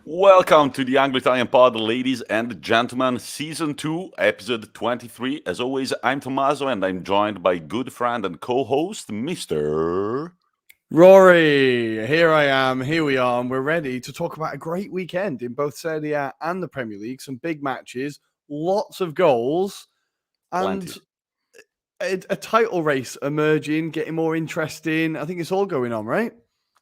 Welcome to the Anglo-Italian pod, ladies and gentlemen, season 2, episode 23. As always, I'm Tommaso and I'm joined by good friend and co-host, Mr. Rory, here I am. Here we are, and we're ready to talk about a great weekend in both Serie and the Premier League. Some big matches, lots of goals, and Plenty. a title race emerging, getting more interesting. I think it's all going on, right?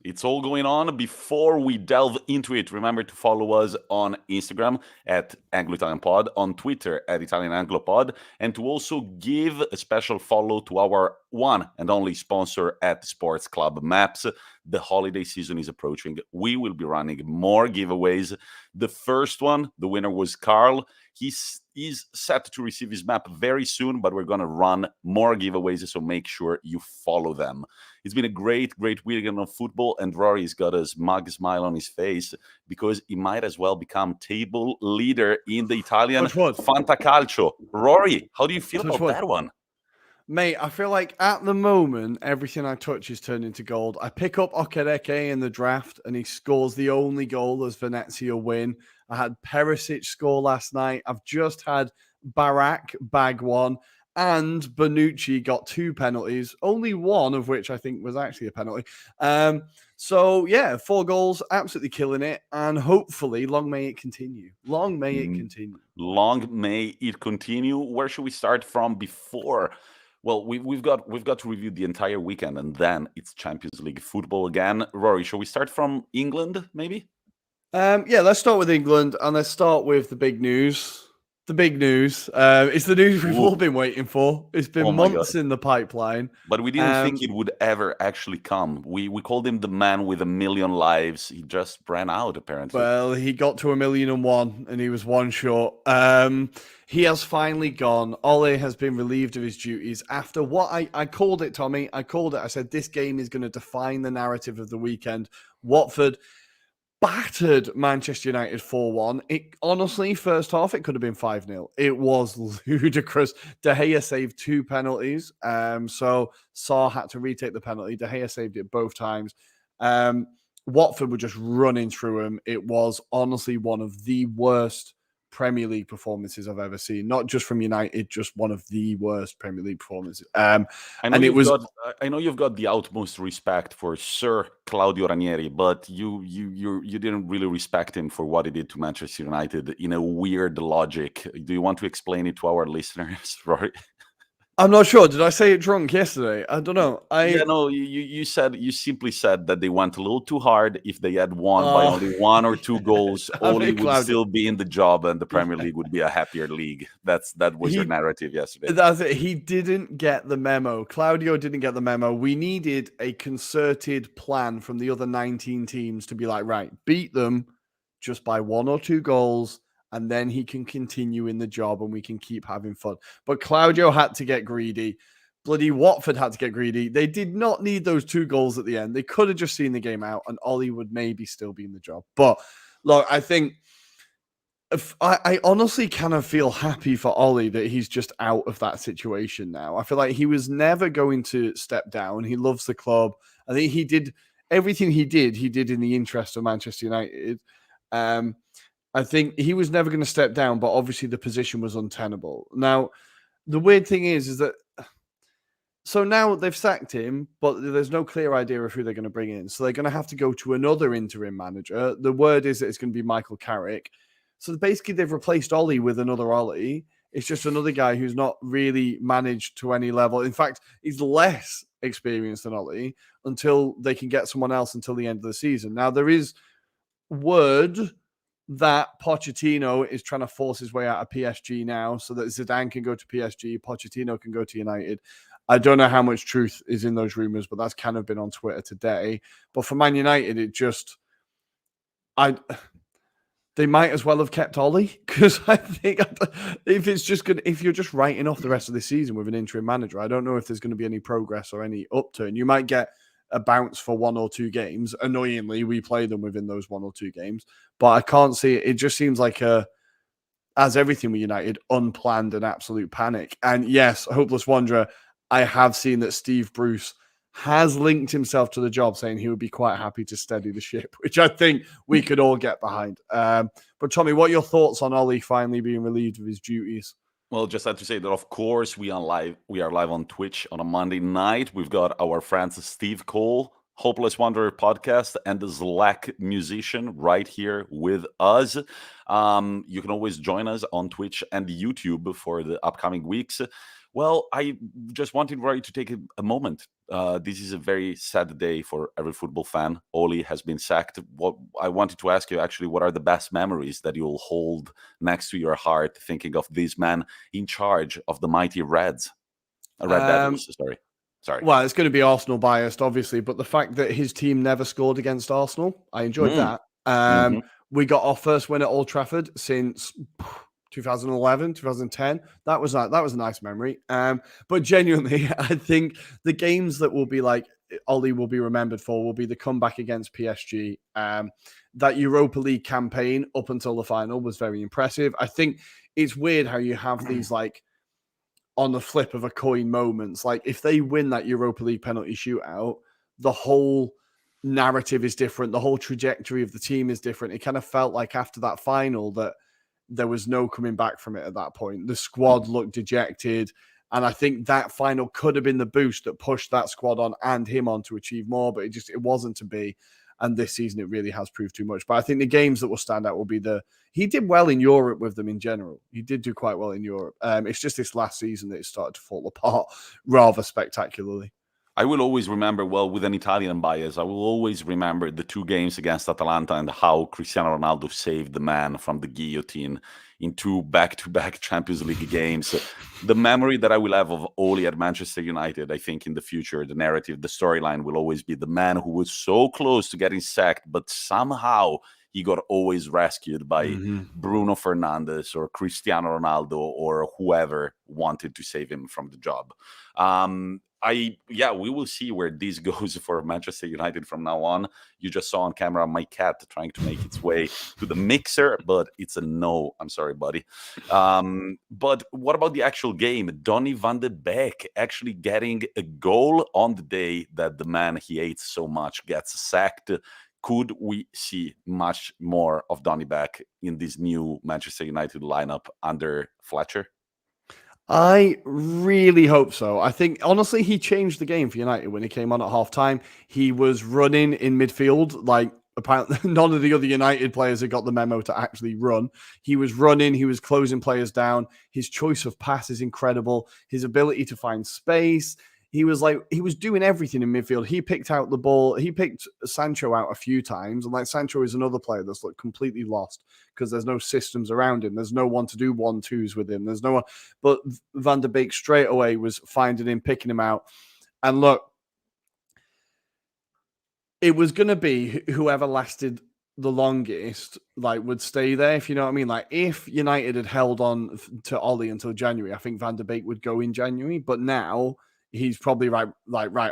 It's all going on. Before we delve into it, remember to follow us on Instagram at Anglo-Italian Pod, on Twitter at Italian Anglo Pod, and to also give a special follow to our one and only sponsor at Sports Club Maps. The holiday season is approaching. We will be running more giveaways. The first one, the winner was Carl. He's set to receive his map very soon, but we're going to run more giveaways, so make sure you follow them. It's been a great weekend of football, and Rory's got a smug smile on his face because he might as well become table leader in the Italian Touch wood. Fantacalcio. Rory, how do you feel Touch about wood. that one? Mate, I feel like at the moment, everything I touch is turned into gold. I pick up Okereke in the draft, and he scores the only goal as Venezia win. I had Perisic score last night. I've just had Barak bag one, and Bonucci got 2 penalties, only one of which I think was actually a penalty. So, yeah, 4 goals, absolutely killing it, and hopefully, long may it continue. Long may it continue. Long may it continue. Where should we start from before? Well, we've got to review the entire weekend, and then it's Champions League football again. Rory, shall we start from England, maybe? Yeah, let's start with England, and let's start with the big news. The big news. It's the news we've all been waiting for. It's been Oh my God. months in the pipeline. But we didn't think it would ever actually come. We called him the man with a million lives. He just ran out, apparently. Well, he got to 1,000,001 and he was one short. He has finally gone. Ole has been relieved of his duties after what I called it, Tommy. I called it. I said, this game is going to define the narrative of the weekend. Watford battered Manchester United 4-1. It honestly, first half, it could have been 5-0. It was ludicrous. De Gea saved 2 penalties. So Sarr had to retake the penalty. De Gea saved it both times. Watford were just running through him. It was honestly one of the worst Premier League performances I've ever seen. Not just from United, just one of the worst Premier League performances. I know you've got the utmost respect for Sir Claudio Ranieri, but you didn't really respect him for what he did to Manchester United in a weird logic. Do you want to explain it to our listeners, Rory? I'm not sure. Did I say it drunk yesterday? I don't know. You simply said that they went a little too hard. If they had won by only 1 or 2 goals, Ole would still be in the job and the Premier League would be a happier league. That was your narrative yesterday. That's it. He didn't get the memo. Claudio didn't get the memo. We needed a concerted plan from the other 19 teams to be like, right, beat them just by 1 or 2 goals, and then he can continue in the job and we can keep having fun. But Claudio had to get greedy. Bloody Watford had to get greedy. They did not need those 2 goals at the end. They could have just seen the game out and Ollie would maybe still be in the job. But look, I think I honestly kind of feel happy for Ollie that he's just out of that situation now. I feel like he was never going to step down. He loves the club. I think he did everything he did in the interest of Manchester United. I think he was never going to step down, but obviously the position was untenable. Now, the weird thing is that so now they've sacked him, but there's no clear idea of who they're going to bring in. So they're going to have to go to another interim manager. The word is that it's going to be Michael Carrick. So basically they've replaced Ollie with another Ollie. It's just another guy who's not really managed to any level. In fact, he's less experienced than Ollie until they can get someone else until the end of the season. Now, there is word that Pochettino is trying to force his way out of PSG now so that Zidane can go to PSG, Pochettino can go to United. I don't know how much truth is in those rumors, but that's kind of been on Twitter today. But for Man United, they might as well have kept Ollie, because I think if you're just writing off the rest of the season with an interim manager, I don't know if there's going to be any progress or any upturn. You might get a bounce for 1 or 2 games. Annoyingly, we play them within those 1 or 2 games, but I can't see it. It just seems like as everything with United, unplanned and absolute panic. And yes, hopeless wanderer. I have seen that Steve Bruce has linked himself to the job, saying he would be quite happy to steady the ship, which I think we could all get behind. But Tommy, what are your thoughts on Ollie finally being relieved of his duties? Well, just had to say that, of course, we are live on Twitch on a Monday night. We've got our friends Steve Cole, Hopeless Wanderer podcast, and the Slack musician right here with us. You can always join us on Twitch and YouTube for the upcoming weeks. Well, I just wanted Rory to take a moment. This is a very sad day for every football fan. Oli has been sacked. What I wanted to ask you, actually, what are the best memories that you'll hold next to your heart, thinking of this man in charge of the mighty Reds? Red Devils, sorry. Well, it's going to be Arsenal biased, obviously, but the fact that his team never scored against Arsenal, I enjoyed that. We got our first win at Old Trafford since 2011, 2010. That was a nice memory. But genuinely, I think the games that will be like Ollie will be remembered for will be the comeback against PSG. That Europa League campaign up until the final was very impressive. I think it's weird how you have these like on the flip of a coin moments. Like if they win that Europa League penalty shootout, the whole narrative is different. The whole trajectory of the team is different. It kind of felt like after that final that there was no coming back from it at that point. The squad looked dejected. And I think that final could have been the boost that pushed that squad on and him on to achieve more, but it wasn't to be. And this season, it really has proved too much. But I think the games that will stand out will be he did well in Europe with them in general. He did do quite well in Europe. It's just this last season that it started to fall apart rather spectacularly. I will always remember, well, with an Italian bias, I will always remember the 2 games against Atalanta and how Cristiano Ronaldo saved the man from the guillotine in 2 back-to-back Champions League games. The memory that I will have of Oli at Manchester United, I think in the future, the narrative, the storyline will always be the man who was so close to getting sacked, but somehow he got always rescued by Bruno Fernandes or Cristiano Ronaldo or whoever wanted to save him from the job. We will see where this goes for Manchester United from now on. You just saw on camera my cat trying to make its way to the mixer, but it's a no. I'm sorry, buddy. But what about the actual game? Donny van de Beek actually getting a goal on the day that the man he hates so much gets sacked. Could we see much more of Donny back in this new Manchester United lineup under Fletcher? I really hope so. I think, honestly, he changed the game for United when he came on at halftime. He was running in midfield. Like, apparently, none of the other United players had got the memo to actually run. He was running. He was closing players down. His choice of pass is incredible. His ability to find space. He was doing everything in midfield. He picked out the ball. He picked Sancho out a few times. And Sancho is another player that's completely lost because there's no systems around him. There's no one to do 1-2s with him. There's no one. But Van der Beek straight away was finding him, picking him out. And look, it was going to be whoever lasted the longest, would stay there, if you know what I mean. If United had held on to Ollie until January, I think Van der Beek would go in January. But now he's probably right,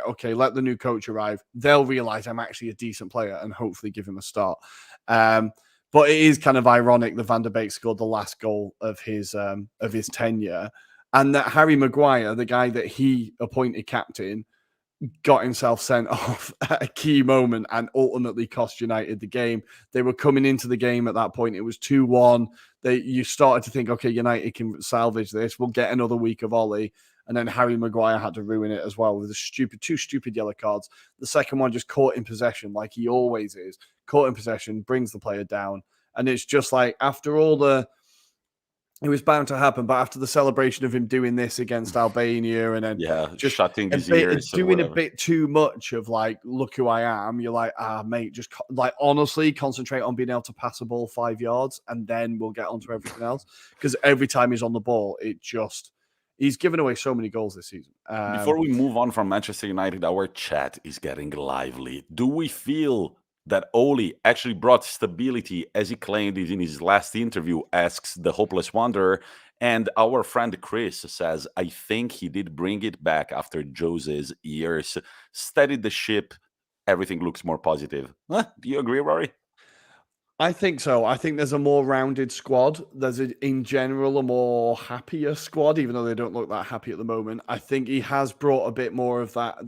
okay, let the new coach arrive. They'll realize I'm actually a decent player and hopefully give him a start. But it is kind of ironic that Van der Beek scored the last goal of his tenure, and that Harry Maguire, the guy that he appointed captain, got himself sent off at a key moment and ultimately cost United the game. They were coming into the game at that point. It was 2-1. You started to think, okay, United can salvage this. We'll get another week of Ollie. And then Harry Maguire had to ruin it as well with two stupid yellow cards. The second one just caught in possession, like he always is. Caught in possession, brings the player down. And it's just like, after all it was bound to happen, but after the celebration of him doing this against Albania and then just shutting his ears, doing a bit too much of look who I am, you're like, mate, just honestly concentrate on being able to pass a ball 5 yards and then we'll get onto everything else. Because every time he's on the ball, he's given away so many goals this season. Before we move on from Manchester United, our chat is getting lively. Do we feel that Oli actually brought stability, as he claimed in his last interview, asks the Hopeless Wanderer? And our friend Chris says, I think he did bring it back after Jose's years. Steadied the ship. Everything looks more positive. Do you agree, Rory? I think so. I think there's a more rounded squad. There's, in general, a more happier squad, even though they don't look that happy at the moment. I think he has brought a bit more of that.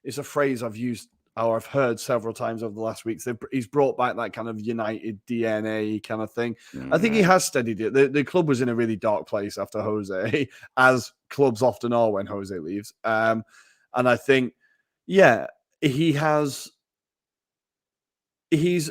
it's a phrase I've used or I've heard several times over the last weeks. He's brought back that kind of United DNA kind of thing. I think he has steadied it. The club was in a really dark place after Jose, as clubs often are when Jose leaves. And I think, yeah, he's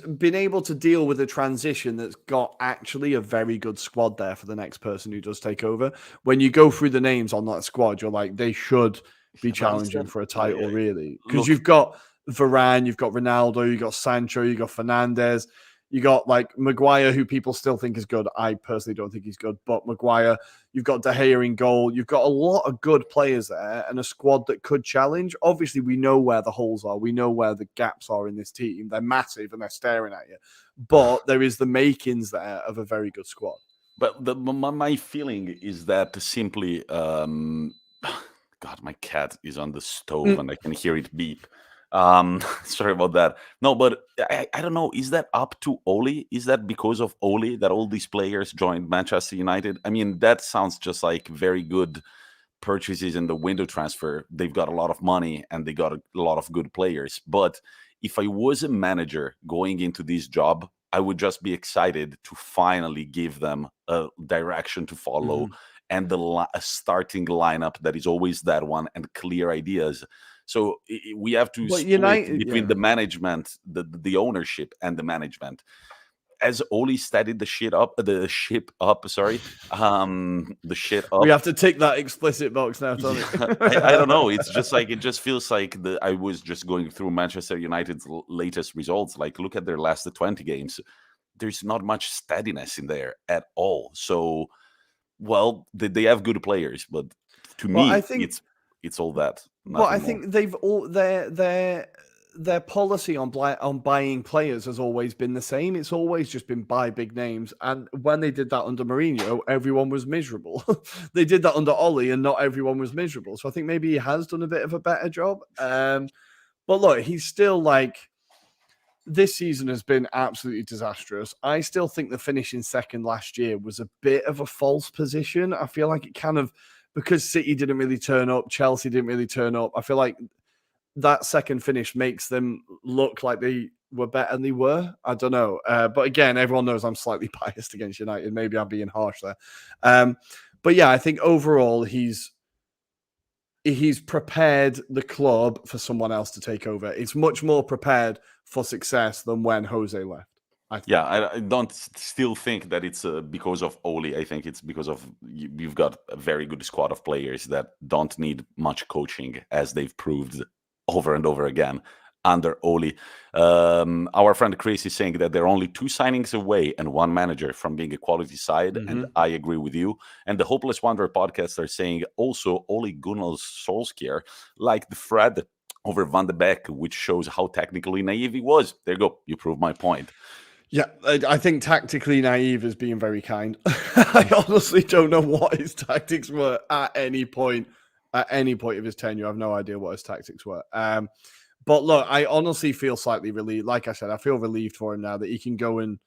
been able to deal with a transition that's got actually a very good squad there for the next person who does take over. When you go through the names on that squad, you're like, they should be challenging for a title, really. Because you've got Varane, you've got Ronaldo, you've got Sancho, you've got Fernandes, you got like Maguire, who people still think is good. I personally don't think he's good, but Maguire, you've got De Gea in goal. You've got a lot of good players there and a squad that could challenge. Obviously, we know where the holes are. We know where the gaps are in this team. They're massive and they're staring at you. But there is the makings there of a very good squad. But my feeling is that simply, God, my cat is on the stove and I can hear it beep. Sorry about that. No, but I don't know. Is that up to Oli? Is that because of Oli that all these players joined Manchester United? I mean, that sounds just like very good purchases in the window transfer. They've got a lot of money and they got a lot of good players. But if I was a manager going into this job, I would just be excited to finally give them a direction to follow and a starting lineup that is always that one and clear ideas. So we have to split between the management, the ownership, and the management. As Oli steadied the ship up. Sorry, the shit up. We have to tick that explicit box now, Tommy. I don't know. It's just like it just feels like I was just going through Manchester United's latest results. Like, look at their last 20 games. There's not much steadiness in there at all. So, well, they have good players, but to me, I think it's all that. Well, I think they've all their policy on buying players has always been the same. It's always just been buy big names. And when they did that under Mourinho, everyone was miserable. They did that under Oli, and not everyone was miserable. So I think maybe he has done a bit of a better job. But look, he's still like, this season has been absolutely disastrous. I still think the finishing second last year was a bit of a false position. I feel like it kind of, because City didn't really turn up, Chelsea didn't really turn up, I feel like that second finish makes them look like they were better than they were. I don't know. But again, everyone knows I'm slightly biased against United. Maybe I'm being harsh there. But yeah, I think overall he's prepared the club for someone else to take over. It's much more prepared for success than when Jose left. Yeah, I don't still think that it's because of Oli. I think it's because of you've got a very good squad of players that don't need much coaching, as they've proved over and over again under Oli. Our friend Chris is saying that they're only 2 signings away and 1 manager from being a quality side, and I agree with you. And the Hopeless Wanderer podcast are saying also Ole Gunnar Solskjaer like the Fred over Van de Beek, which shows how technically naive he was. There you go. You prove my point. Yeah, I think tactically naive is being very kind. I honestly don't know what his tactics were at any point. At any point of his tenure, I have no idea what his tactics were. But look, I honestly feel slightly relieved. Like I said, I feel relieved for him now that he can go and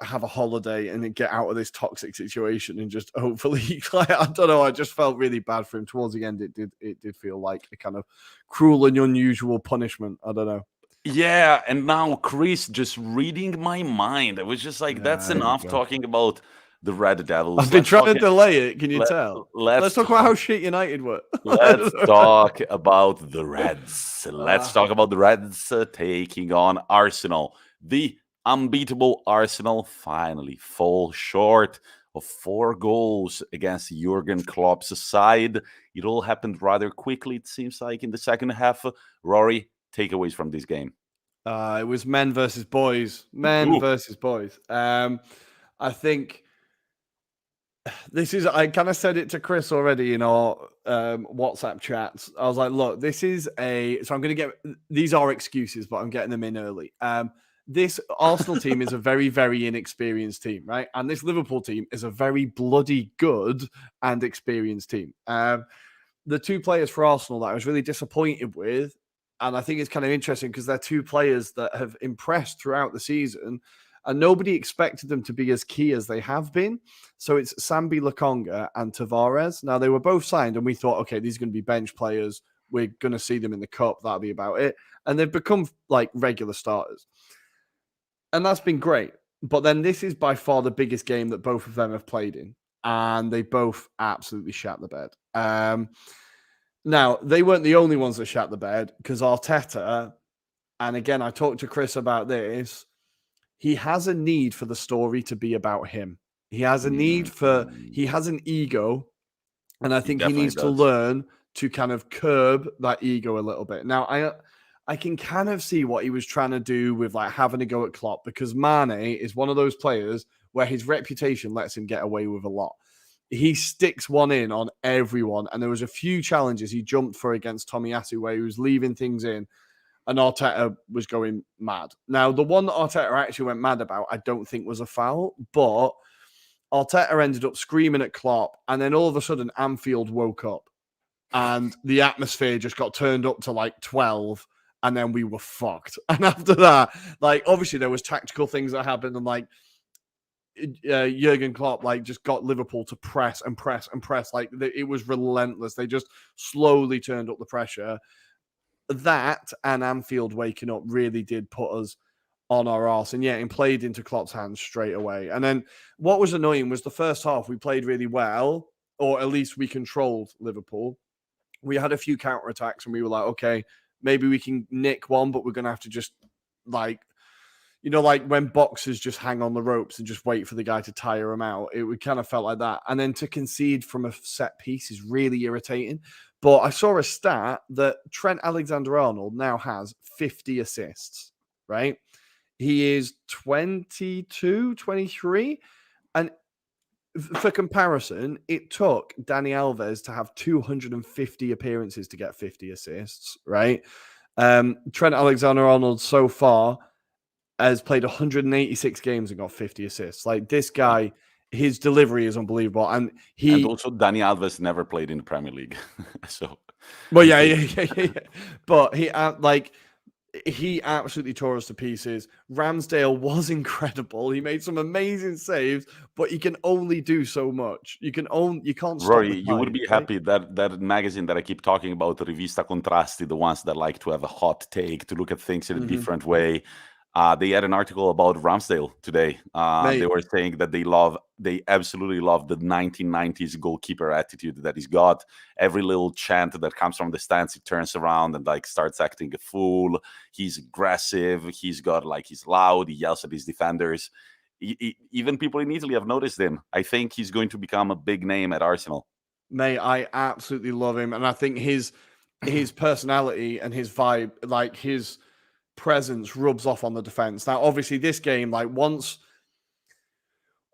have a holiday and then get out of this toxic situation and just hopefully, I don't know, I just felt really bad for him. Towards the end, it did feel like a kind of cruel and unusual punishment. I don't know. Yeah, and now Chris just reading my mind. I was just like, that's enough talking about the Red Devils. I've been trying to delay it. Can you tell? Let's talk about how shit United were. Let's talk about the Reds. Let's talk about the Reds taking on Arsenal. The unbeatable Arsenal finally fall short of 4 goals against Jurgen Klopp's side. It all happened rather quickly, it seems like, in the second half. Rory, takeaways from this game? It was men versus boys. Men versus boys. I think this is, I kind of said it to Chris already in our WhatsApp chats. I was like, look, this is so I'm going to get, these are excuses, but I'm getting them in early. This Arsenal team is a very, very inexperienced team, right? And this Liverpool team is a very bloody good and experienced team. The 2 players for Arsenal that I was really disappointed with, and I think it's kind of interesting because they're 2 players that have impressed throughout the season, and nobody expected them to be as key as they have been. So it's Sambi Lokonga and Tavares. Now, they were both signed, and we thought, okay, these are going to be bench players. we're going to see them in the cup. That'll be about it. And they've become like regular starters. And that's been great. But then this is by far the biggest game that both of them have played in. And they both absolutely shat the bed. Now, they weren't the only ones that shat the bed, because Arteta, and again, I talked to Chris about this, he has a need for the story to be about him. He has a need he has an ego, and I think he needs to learn to kind of curb that ego a little bit. Now, I can kind of see what he was trying to do with like having a go at Klopp, because Mane is one of those players where his reputation lets him get away with a lot. He sticks one in on everyone, and there was a few challenges he jumped for against Tomiyasu where he was leaving things in, and Arteta was going mad. Now, the one that Arteta actually went mad about, I don't think was a foul, but Arteta ended up screaming at Klopp, and then all of a sudden Anfield woke up, and the atmosphere just got turned up to like 12, and then we were fucked. And after that, like, obviously there was tactical things that happened, and like Jurgen Klopp like just got Liverpool to press and press and press. Like it was relentless. They just slowly turned up the pressure. That and Anfield waking up really did put us on our arse, and it played into Klopp's hands straight away. And then what was annoying was the first half we played really well, or at least we controlled Liverpool. We had a few counterattacks, and we were like, okay, maybe we can nick one, but we're going to have to just like, you know, like when boxers just hang on the ropes and just wait for the guy to tire them out. It kind of felt like that. And then to concede from a set piece is really irritating. But I saw a stat that Trent Alexander-Arnold now has 50 assists, right? He is 22, 23. And for comparison, it took Dani Alves to have 250 appearances to get 50 assists, right? Trent Alexander-Arnold so far has played 186 games and got 50 assists. Like this guy, his delivery is unbelievable. And also Dani Alves never played in the Premier League. So well, yeah. But he absolutely tore us to pieces. Ramsdale was incredible. He made some amazing saves, but he can only do so much. You can't stop. Rory, you would be happy that magazine that I keep talking about, Rivista Contrasti, the ones that like to have a hot take, to look at things in a different way. They had an article about Ramsdale today. They were saying that they absolutely love the 1990s goalkeeper attitude that he's got. Every little chant that comes from the stands, he turns around and like starts acting a fool. He's aggressive. He's loud. He yells at his defenders. Even people in Italy have noticed him. I think he's going to become a big name at Arsenal. Mate, I absolutely love him. And I think his personality and his vibe, like his presence, rubs off on the defense. Now, obviously, this game, like once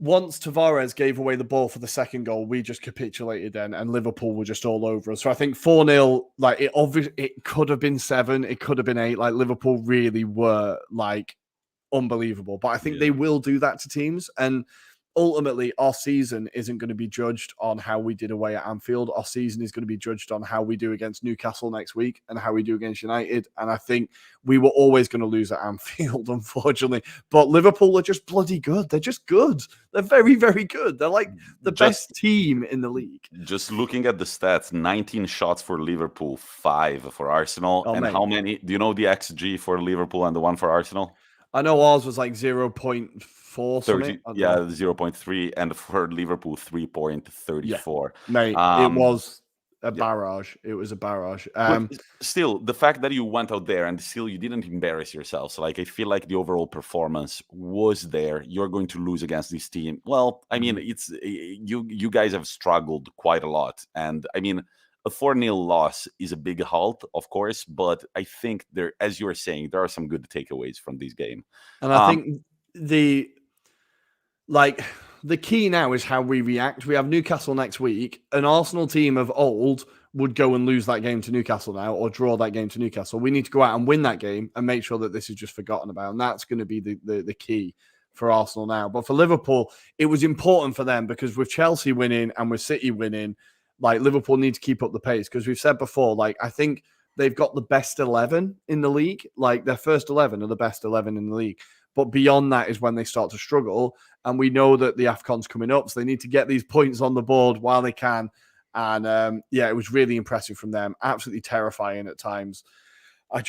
Tavares gave away the ball for the second goal, we just capitulated then, and Liverpool were just all over us. So I think 4-0, like it could have been 7, it could have been 8. Like Liverpool really were like unbelievable. But I think they will do that to teams, and ultimately, our season isn't going to be judged on how we did away at Anfield. Our season is going to be judged on how we do against Newcastle next week and how we do against United. And I think we were always going to lose at Anfield, unfortunately. But Liverpool are just bloody good. They're just good. They're very, very good. They're like the best team in the league. Just looking at the stats, 19 shots for Liverpool, 5 for Arsenal. And how many? Do you know the XG for Liverpool and the one for Arsenal? I know ours was like 0.4 something. 0.3, and for Liverpool 3.34. Mate, it was a barrage. It was a barrage. Still, the fact that you went out there and still you didn't embarrass yourselves. Like, I feel like the overall performance was there. You're going to lose against this team. Well, I mean, it's you guys have struggled quite a lot, and I mean, a 4-0 loss is a big halt, of course, but I think there, as you were saying, there are some good takeaways from this game. And I think the key now is how we react. We have Newcastle next week. An Arsenal team of old would go and lose that game to Newcastle now, or draw that game to Newcastle. We need to go out and win that game and make sure that this is just forgotten about. And that's going to be the key for Arsenal now. But for Liverpool, it was important for them because with Chelsea winning and with City winning, like Liverpool need to keep up the pace, because we've said before, like I think they've got the best 11 in the league. Like their first 11 are the best 11 in the league. But beyond that is when they start to struggle. And we know that the AFCON's coming up, so they need to get these points on the board while they can And yeah, it was really impressive from them. Absolutely terrifying at times. I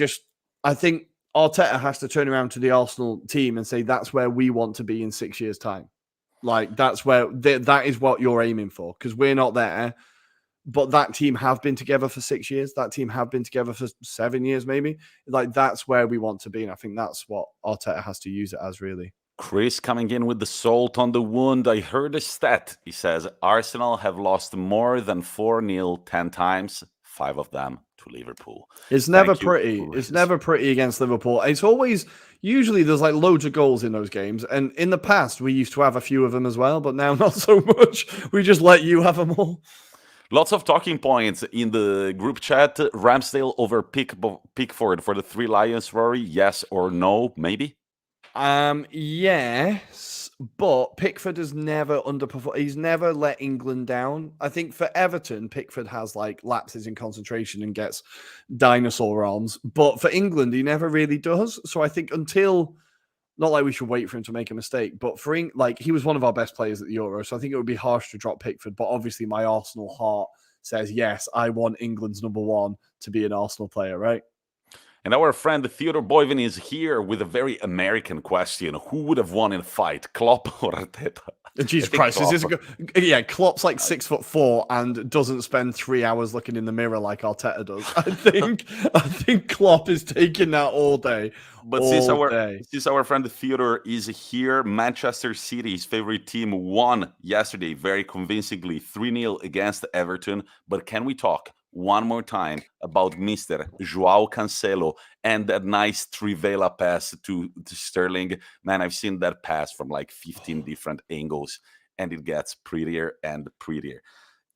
think Arteta has to turn around to the Arsenal team and say that's where we want to be in 6 years' time. Like that's where that is what you're aiming for, because we're not there. But that team have been together for 6 years. That team have been together for 7 years, maybe. Like that's where we want to be, and I think that's what Arteta has to use it as, really. Chris coming in with the salt on the wound. I heard a stat. He says Arsenal have lost more than 4-0 10 times, 5 of them to Liverpool. It's never pretty. It's never pretty against Liverpool. It's always, usually there's like loads of goals in those games. And in the past, we used to have a few of them as well, but now not so much. We just let you have them all. Lots of talking points in the group chat. Ramsdale over Pickford for the 3 Lions, Rory. Yes or no? Maybe? Yes, but Pickford has never underperformed. He's never let England down. I think for Everton, Pickford has like lapses in concentration and gets dinosaur arms. But for England, he never really does. So I think not like we should wait for him to make a mistake, but like he was one of our best players at the Euro. So I think it would be harsh to drop Pickford. But obviously my Arsenal heart says, yes, I want England's number 1 to be an Arsenal player, right? And our friend Theodore Boyven is here with a very American question. Who would have won in a fight, Klopp or Arteta? Jesus Christ, is this yeah, Klopp's like 6'4" and doesn't spend 3 hours looking in the mirror like Arteta does. I think Klopp is taking that all day. But since our friend Theodore is here, Manchester City's favorite team won yesterday very convincingly 3-0 against Everton. But can we talk one more time about Mr. Joao Cancelo and that nice Trivela pass to Sterling? Man, I've seen that pass from like 15 different angles, and it gets prettier and prettier.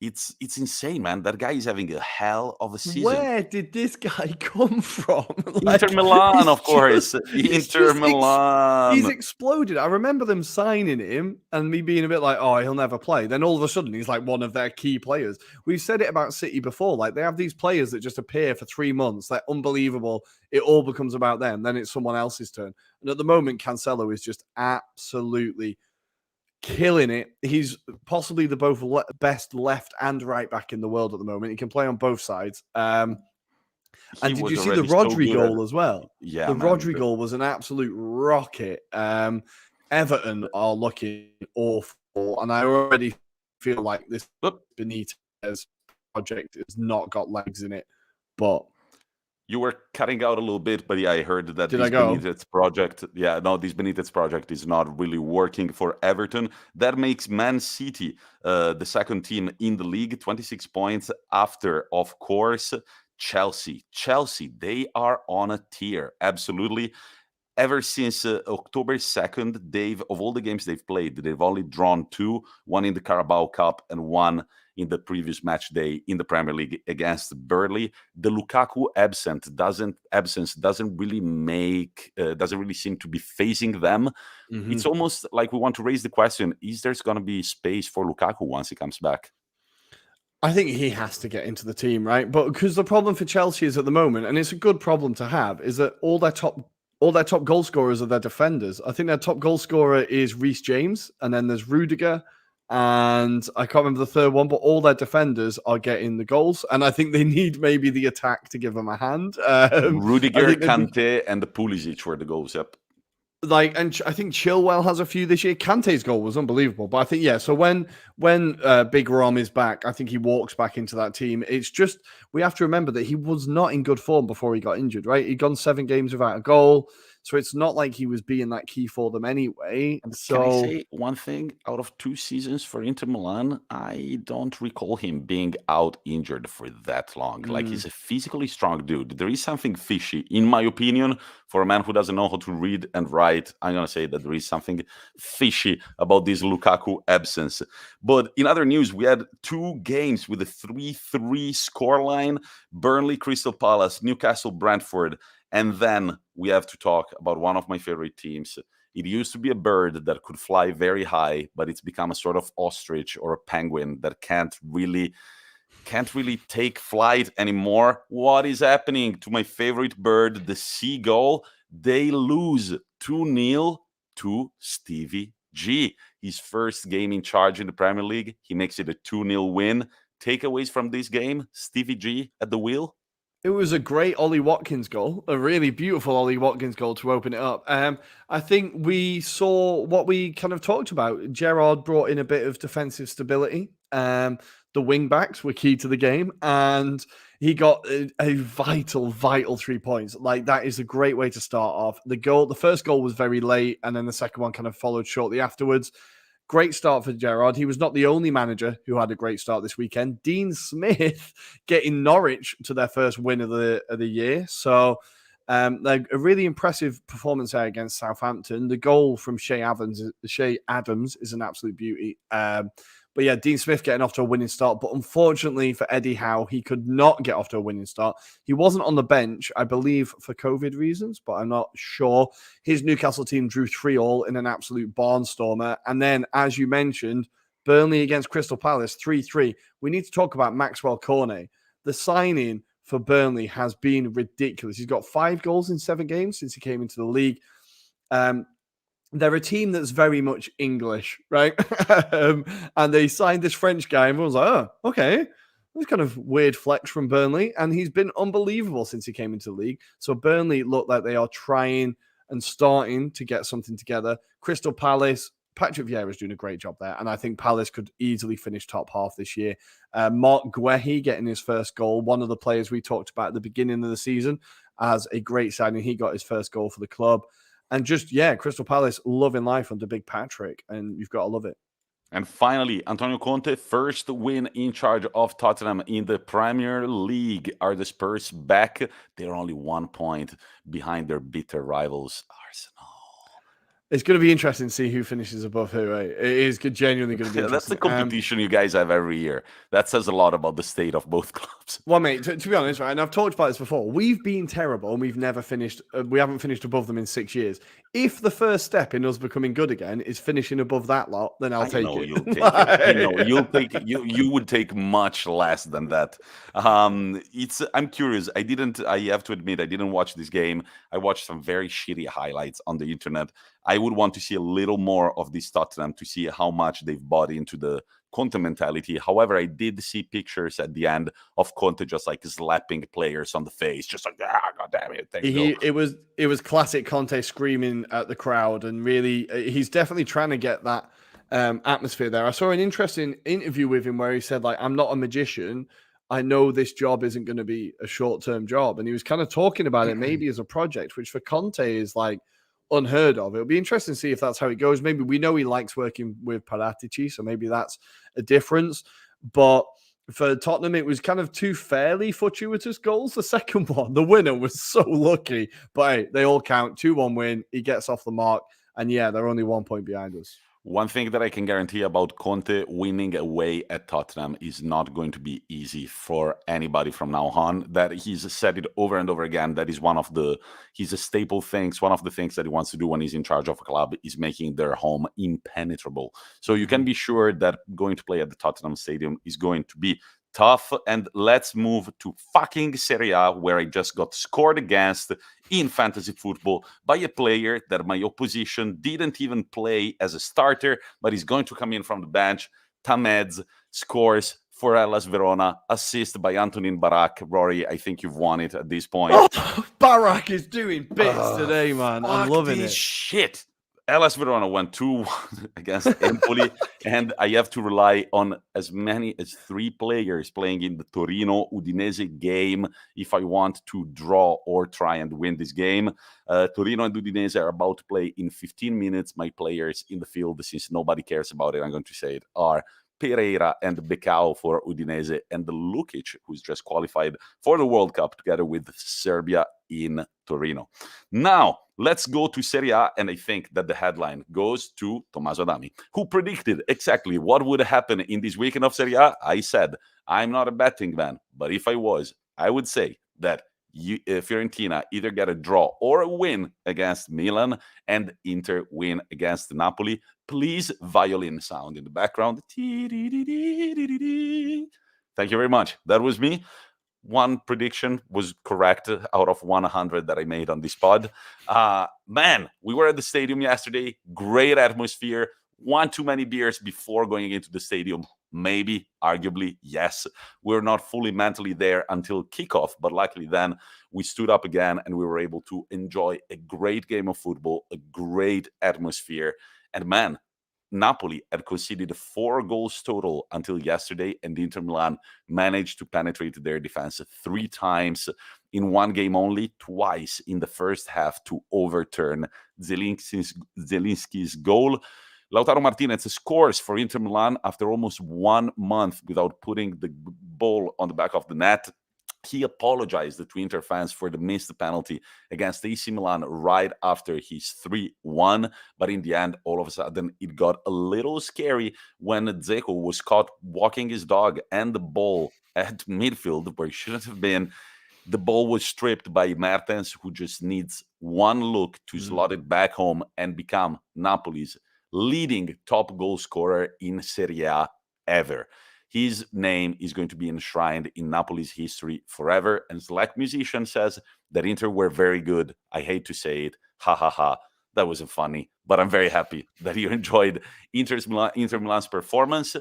It's insane, man. That guy is having a hell of a season. Where did this guy come from? Inter Milan, of course. Inter Milan. He's exploded. I remember them signing him and me being a bit like, oh, he'll never play. Then all of a sudden, he's like one of their key players. We've said it about City before. Like they have these players that just appear for 3 months. They're unbelievable. It all becomes about them. Then it's someone else's turn. And at the moment, Cancelo is just absolutely killing it. He's possibly the best left and right back in the world at the moment. He can play on both sides. And did you see the Rodri goal as well? Yeah, the Rodri goal was an absolute rocket. Everton are looking awful, and I already feel like this Benitez project has not got legs in it. But you were cutting out a little bit, but yeah, I heard that this Benitez project is not really working for Everton. That makes Man City the second team in the league, 26 points after, of course, Chelsea. They are on a tear, absolutely. Ever since October 2nd, of all the games they've played, they've only drawn 2, one in the Carabao Cup and one in the previous match day in the Premier League against Burnley. The Lukaku absence doesn't really seem to be phasing them. Mm-hmm. It's almost like we want to raise the question: is there going to be space for Lukaku once he comes back? I think he has to get into the team, right? But because the problem for Chelsea is at the moment, and it's a good problem to have, is that all their top goal scorers are their defenders. I think their top goal scorer is Reece James, and then there's Rudiger, and I can't remember the third one, but all their defenders are getting the goals, and I think they need maybe the attack to give them a hand. Rudiger, Kante, and the Pulisic were the goals, yep. And I think Chilwell has a few this year. Kante's goal was unbelievable, but I think so when Big Rom is back, I think he walks back into that team. It's just we have to remember that he was not in good form before he got injured, right? He'd gone 7 games without a goal, so it's not like he was being that key for them anyway. So can I say one thing? Out of 2 seasons for Inter Milan, I don't recall him being out injured for that long. Like he's a physically strong dude. There is something fishy, in my opinion. For a man who doesn't know how to read and write, I'm going to say that there is something fishy about this Lukaku absence. But in other news, we had 2 games with a 3-3 scoreline. Burnley, Crystal Palace, Newcastle, Brentford. And then we have to talk about one of my favorite teams. It used to be a bird that could fly very high, but it's become a sort of ostrich or a penguin that can't really take flight anymore. What is happening to my favorite bird, the seagull? They lose 2-0 to Stevie G. His first game in charge in the Premier League, he makes it a 2-0 win. takeaways from this game? Stevie G at the wheel? It was a great Ollie Watkins goal, a really beautiful Ollie Watkins goal to open it up. I think we saw what we kind of talked about. Gerrard brought in a bit of defensive stability. The wing backs were key to the game, and he got a vital 3 points. Like, that is a great way to start off. The first goal was very late, and then the second one kind of followed shortly afterwards. Great start for Gerrard. He was not the only manager who had a great start this weekend. Dean Smith getting Norwich to their first win of the year. So a really impressive performance there against Southampton. The goal from Shea Adams is an absolute beauty. But yeah, Dean Smith getting off to a winning start. But unfortunately for Eddie Howe, he could not get off to a winning start. He wasn't on the bench, I believe, for COVID reasons, but I'm not sure. His Newcastle team drew 3-3 in an absolute barnstormer. And then, as you mentioned, Burnley against Crystal Palace, 3-3. We need to talk about Maxwell Cornet. The signing for Burnley has been ridiculous. He's got 5 goals in 7 games since he came into the league. They're a team that's very much English, right? And they signed this French guy, and everyone's like, oh, okay. That's kind of weird flex from Burnley. And he's been unbelievable since he came into the league. So Burnley look like they are trying and starting to get something together. Crystal Palace, Patrick Vieira is doing a great job there. And I think Palace could easily finish top half this year. Mark Guehi getting his first goal. One of the players we talked about at the beginning of the season as a great signing. He got his first goal for the club. And just, Crystal Palace loving life under Big Patrick, and you've got to love it. And finally, Antonio Conte, first win in charge of Tottenham in the Premier League. Are the Spurs back? They're only 1 point behind their bitter rivals, Arsenal. It's going to be interesting to see who finishes above who, right? It is genuinely going to be interesting. That's the competition you guys have every year. That says a lot about the state of both clubs. Well, mate, to be honest, right, and I've talked about this before, we've been terrible and we've never finished, we haven't finished above them in 6 years. If the first step in us becoming good again is finishing above that lot, then I'll take it. You'll take it. I know you'll take it. You would take much less than that. I'm curious. I have to admit, I didn't watch this game. I watched some very shitty highlights on the internet. I would want to see a little more of this Tottenham to see how much they've bought into the Conte mentality. However, I did see pictures at the end of Conte just like slapping players on the face, just like, God damn it. It was classic Conte screaming at the crowd, and really, he's definitely trying to get that atmosphere there. I saw an interesting interview with him where he said, like, I'm not a magician. I know this job isn't going to be a short-term job. And he was kind of talking about it maybe as a project, which for Conte is like unheard of. It'll be interesting to see if that's how it goes. Maybe we know he likes working with Paratici, so maybe that's a difference. But for Tottenham, it was kind of 2 fairly fortuitous goals. The second one, the winner, was so lucky. But hey, they all count. 2-1 win. He gets off the mark. And they're only 1 point behind us. One thing that I can guarantee about Conte winning away at Tottenham is not going to be easy for anybody from now on. That he's said it over and over again. That is he's a staple things. One of the things that he wants to do when he's in charge of a club is making their home impenetrable. So you can be sure that going to play at the Tottenham Stadium is going to be tough. And let's move to fucking Serie A, where I just got scored against in fantasy football by a player that my opposition didn't even play as a starter, but he's going to come in from the bench. Tamez scores for Hellas Verona, assist by Antonin Barak. Rory, I think you've won it at this point. Oh, Barak is doing bits today, man. I'm loving it. Shit. Hellas Verona went 2-1 against Empoli, and I have to rely on as many as 3 players playing in the Torino-Udinese game if I want to draw or try and win this game. Torino and Udinese are about to play in 15 minutes. My players in the field, since nobody cares about it, I'm going to say it, are Pereira and Becao for Udinese, and the Lukic, who's just qualified for the World Cup together with Serbia in Torino. Now, let's go to Serie A, and I think that the headline goes to Tommaso Adami, who predicted exactly what would happen in this weekend of Serie A. I said, I'm not a betting man, but if I was, I would say that Fiorentina either get a draw or a win against Milan and Inter win against Napoli. Please, violin sound in the background. Thank you very much. That was me. One prediction was correct out of 100 that I made on this pod. Man, we were at the stadium yesterday. Great atmosphere. One too many beers before going into the stadium. Maybe, arguably, yes. We're not fully mentally there until kickoff, but luckily then we stood up again and we were able to enjoy a great game of football, a great atmosphere. And man, Napoli had conceded 4 goals total until yesterday, and Inter Milan managed to penetrate their defense 3 times in one game only, twice in the first half to overturn Zelinski's goal. Lautaro Martinez scores for Inter Milan after almost 1 month without putting the ball on the back of the net. He apologized to Inter fans for the missed penalty against AC Milan right after his 3-1. But in the end, all of a sudden, it got a little scary when Dzeko was caught walking his dog and the ball at midfield where he shouldn't have been. The ball was stripped by Mertens, who just needs one look to slot it back home and become Napoli's leading top goal scorer in Serie A ever. His name is going to be enshrined in Napoli's history forever. And Slack Musician says that Inter were very good. I hate to say it. Ha ha ha. That wasn't funny, but I'm very happy that you enjoyed Inter Milan's performance.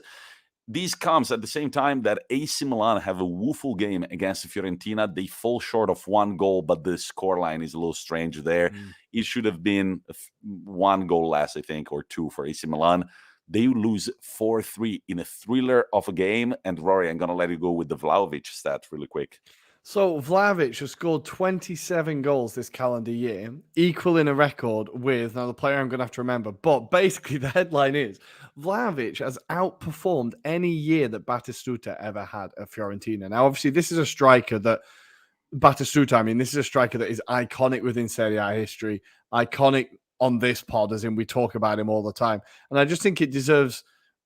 This comes at the same time that AC Milan have a woeful game against Fiorentina. They fall short of 1 goal, but the scoreline is a little strange there. It should have been 1 goal less, I think, or 2 for AC Milan. They lose 4-3 in a thriller of a game. And Rory, I'm going to let you go with the Vlahovic stat really quick. So Vlahovic has scored 27 goals this calendar year, equaling a record with, now the player I'm going to have to remember, but basically the headline is Vlahovic has outperformed any year that Batistuta ever had at Fiorentina. Now, obviously, this is a striker that Batistuta, this is a striker that is iconic within Serie A history, iconic on this pod, as in we talk about him all the time. And I just think it deserves...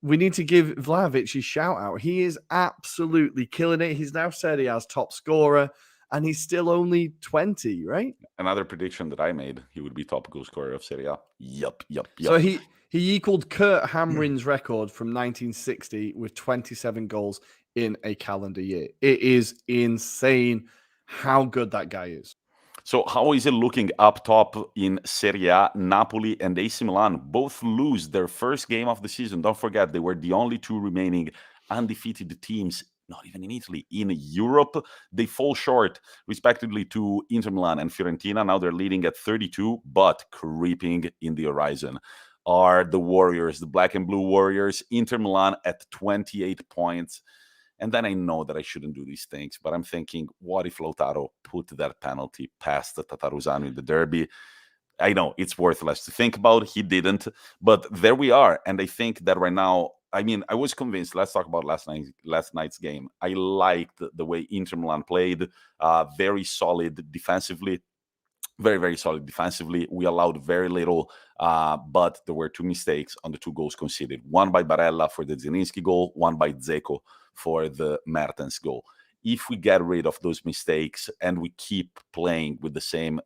We need to give Vlahovic his shout out. He is absolutely killing it. He's now Serie A's top scorer, and he's still only 20, right? Another prediction that I made, he would be top goal scorer of Serie A. Yup. So he equaled Kurt Hamrin's record from 1960 with 27 goals in a calendar year. It is insane how good that guy is. So how is it looking up top in Serie A? Napoli and AC Milan both lose their first game of the season. Don't forget, they were the only 2 remaining undefeated teams, not even in Italy, in Europe. They fall short, respectively, to Inter Milan and Fiorentina. Now they're leading at 32, but creeping in the horizon are the Warriors, the black and blue Warriors. Inter Milan at 28 points. And then I know that I shouldn't do these things, but I'm thinking, what if Lautaro put that penalty past Tataruzano in the derby? I know it's worthless to think about. He didn't, but there we are. And I think that right now, I was convinced. Let's talk about last night's game. I liked the way Inter Milan played, very solid defensively. Very, very solid defensively. We allowed very little, but there were 2 mistakes on the 2 goals conceded. One by Barella for the Zielinski goal, one by Dzeko for the Mertens goal. If we get rid of those mistakes and we keep playing with the same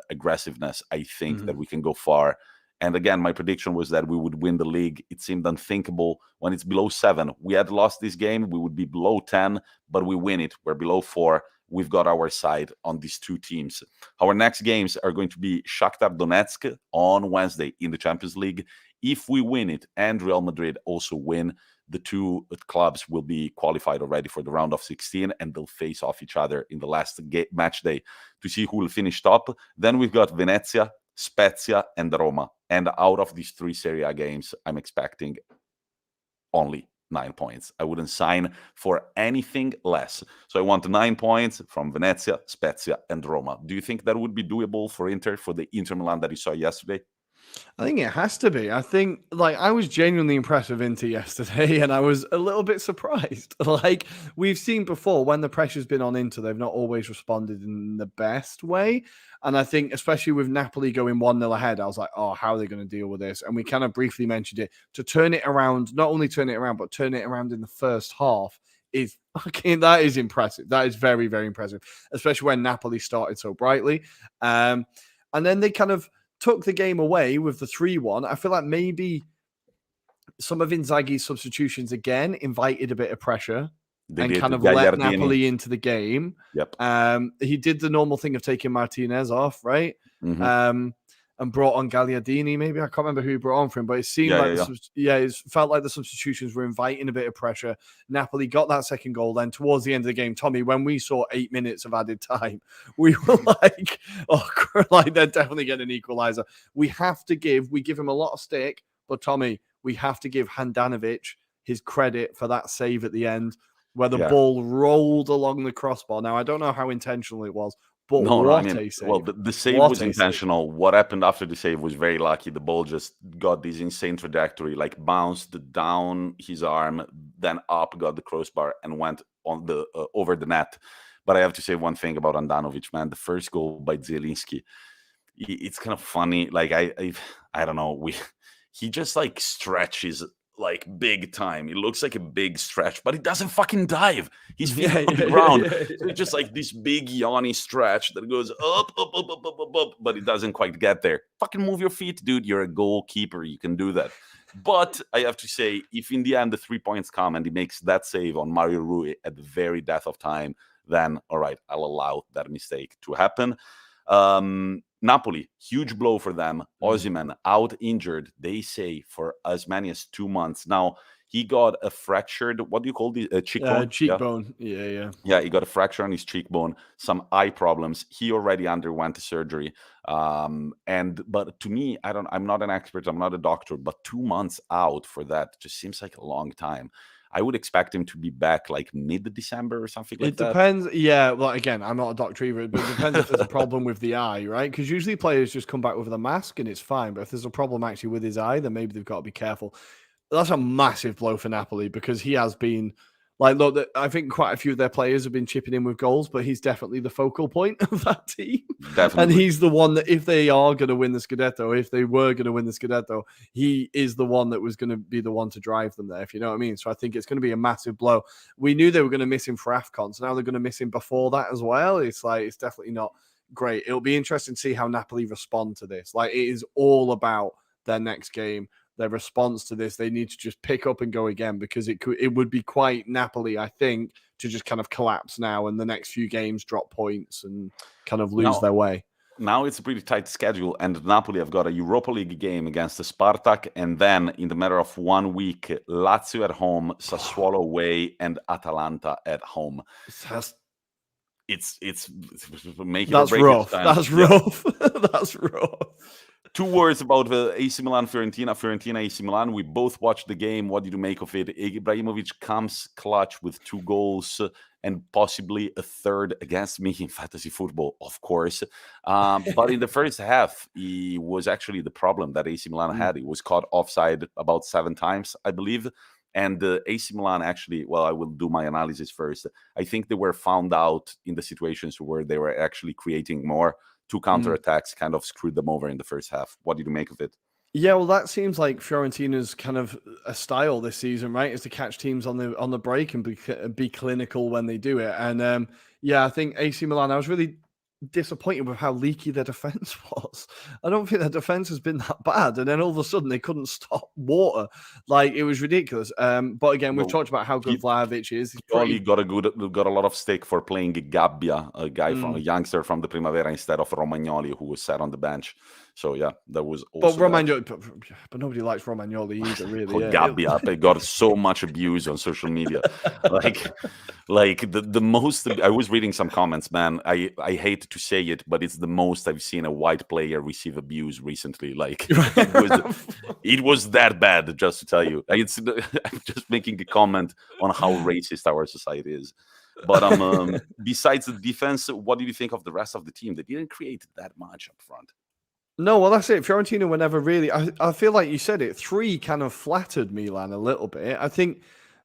aggressiveness, I think that we can go far. And again, my prediction was that we would win the league. It seemed unthinkable when it's below 7. We had lost this game. We would be below 10, but we win it. We're below 4. We've got our side on these 2 teams. Our next games are going to be Shakhtar Donetsk on Wednesday in the Champions League. If we win it and Real Madrid also win, the 2 clubs will be qualified already for the round of 16, and they'll face off each other in the last match day to see who will finish top. Then we've got Venezia, Spezia, and Roma. And out of these 3 Serie A games, I'm expecting only 9 points. I wouldn't sign for anything less. So I want 9 points from Venezia, Spezia, and Roma. Do you think that would be doable for Inter, for the Inter Milan that you saw yesterday? I think it has to be. I think, I was genuinely impressed with Inter yesterday, and I was a little bit surprised. We've seen before, when the pressure's been on Inter, they've not always responded in the best way. And I think, especially with Napoli going 1-0 ahead, I was like, oh, how are they going to deal with this? And we kind of briefly mentioned it. To turn it around, not only turn it around, but turn it around in the first half is, that is impressive. That is very, very impressive, especially when Napoli started so brightly. And then they kind of took the game away with the 3-1. I feel like maybe some of Inzaghi's substitutions again invited a bit of pressure and kind of let Napoli into the game. Yep. He did the normal thing of taking Martinez off, right? And and brought on Gagliardini. Maybe I can't remember who he brought on for him, but it seemed it felt like the substitutions were inviting a bit of pressure. Napoli got that second goal. Then towards the end of the game, Tommy, when we saw 8 minutes of added time, we were like, "Oh, like they're definitely getting an equalizer." We give him a lot of stick, but Tommy, we have to give Handanovic his credit for that save at the end, where the ball rolled along the crossbar. Now I don't know how intentional it was. But a save. Well, the save was intentional. What happened after the save was very lucky. The ball just got this insane trajectory, like bounced down his arm, then up, got the crossbar, and went on the over the net. But I have to say one thing about Handanovic, man. The first goal by Zielinski, it's kind of funny. Like I don't know. He just like stretches like big time. It looks like a big stretch, but he doesn't fucking dive. He's feet on the ground. So it's just like this big yawny stretch that goes up, but it doesn't quite get there. Fucking move your feet, dude. You're a goalkeeper. You can do that. But I have to say, if in the end the 3 points come and he makes that save on Mario Rui at the very death of time, then all right, I'll allow that mistake to happen. Napoli, huge blow for them. Osimhen out injured, they say, for as many as 2 months. Now, he got a fractured, what do you call the cheekbone? Cheekbone. Yeah. Yeah, he got a fracture on his cheekbone, some eye problems. He already underwent surgery. But to me, I'm not an expert, I'm not a doctor, but 2 months out for that just seems like a long time. I would expect him to be back like mid-December or something like that. It depends. Yeah, well, again, I'm not a doctor either, but it depends if there's a problem with the eye, right? Because usually players just come back with a mask and it's fine. But if there's a problem actually with his eye, then maybe they've got to be careful. That's a massive blow for Napoli because he has been like, look, I think quite a few of their players have been chipping in with goals, but he's definitely the focal point of that team. Definitely. And he's the one that if they are going to win the Scudetto, if they were going to win the Scudetto, he is the one that was going to be the one to drive them there, if you know what I mean. So I think it's going to be a massive blow. We knew they were going to miss him for AFCON, so now they're going to miss him before that as well. It's like, it's definitely not great. It'll be interesting to see how Napoli respond to this. Like, it is all about their next game. Their response to this, they need to just pick up and go again because it would be quite Napoli, I think, to just kind of collapse now and the next few games drop points and kind of lose their way. Now it's a pretty tight schedule, and Napoli have got a Europa League game against the Spartak, and then in the matter of 1 week, Lazio at home, Sassuolo away, and Atalanta at home. It's making that's rough. That's rough. That's rough. 2 words about AC Milan, Fiorentina, AC Milan. We both watched the game. What did you make of it? Ibrahimovic comes clutch with 2 goals and possibly a third against me in fantasy football, of course. But in the first half, he was actually the problem that AC Milan had. He was caught offside about 7 times, I believe. And AC Milan actually, well, I will do my analysis first. I think they were found out in the situations where they were actually creating more. 2 counterattacks kind of screwed them over in the first half. What did you make of it? Yeah, well, that seems like Fiorentina's kind of a style this season, right? Is to catch teams on the break and be clinical when they do it. And I think AC Milan, I was really disappointed with how leaky their defense was. I don't think their defense has been that bad, and then all of a sudden they couldn't stop water. Like, it was ridiculous. But again, we've talked about how good Vlahovic is. He got a lot of stick for playing Gabbia, a guy from a youngster from the Primavera, instead of Romagnoli, who was sat on the bench. So yeah, that was also. But nobody likes Romagnoli either, really. Gabbia, they got so much abuse on social media. like the most. I was reading some comments, man. I hate to say it, but it's the most I've seen a white player receive abuse recently. Like, it was that bad. Just to tell you, I'm just making a comment on how racist our society is. But besides the defense, what do you think of the rest of the team? They didn't create that much up front. No, well, that's it. Fiorentina were never really. I feel like you said it. 3 kind of flattered Milan a little bit. I think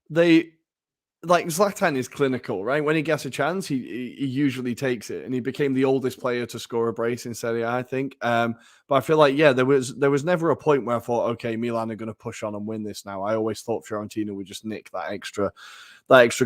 Zlatan is clinical, right? When he gets a chance, he usually takes it, and he became the oldest player to score a brace in Serie A, I think. But I feel like, there was never a point where I thought, okay, Milan are going to push on and win this now. I always thought Fiorentina would just nick that extra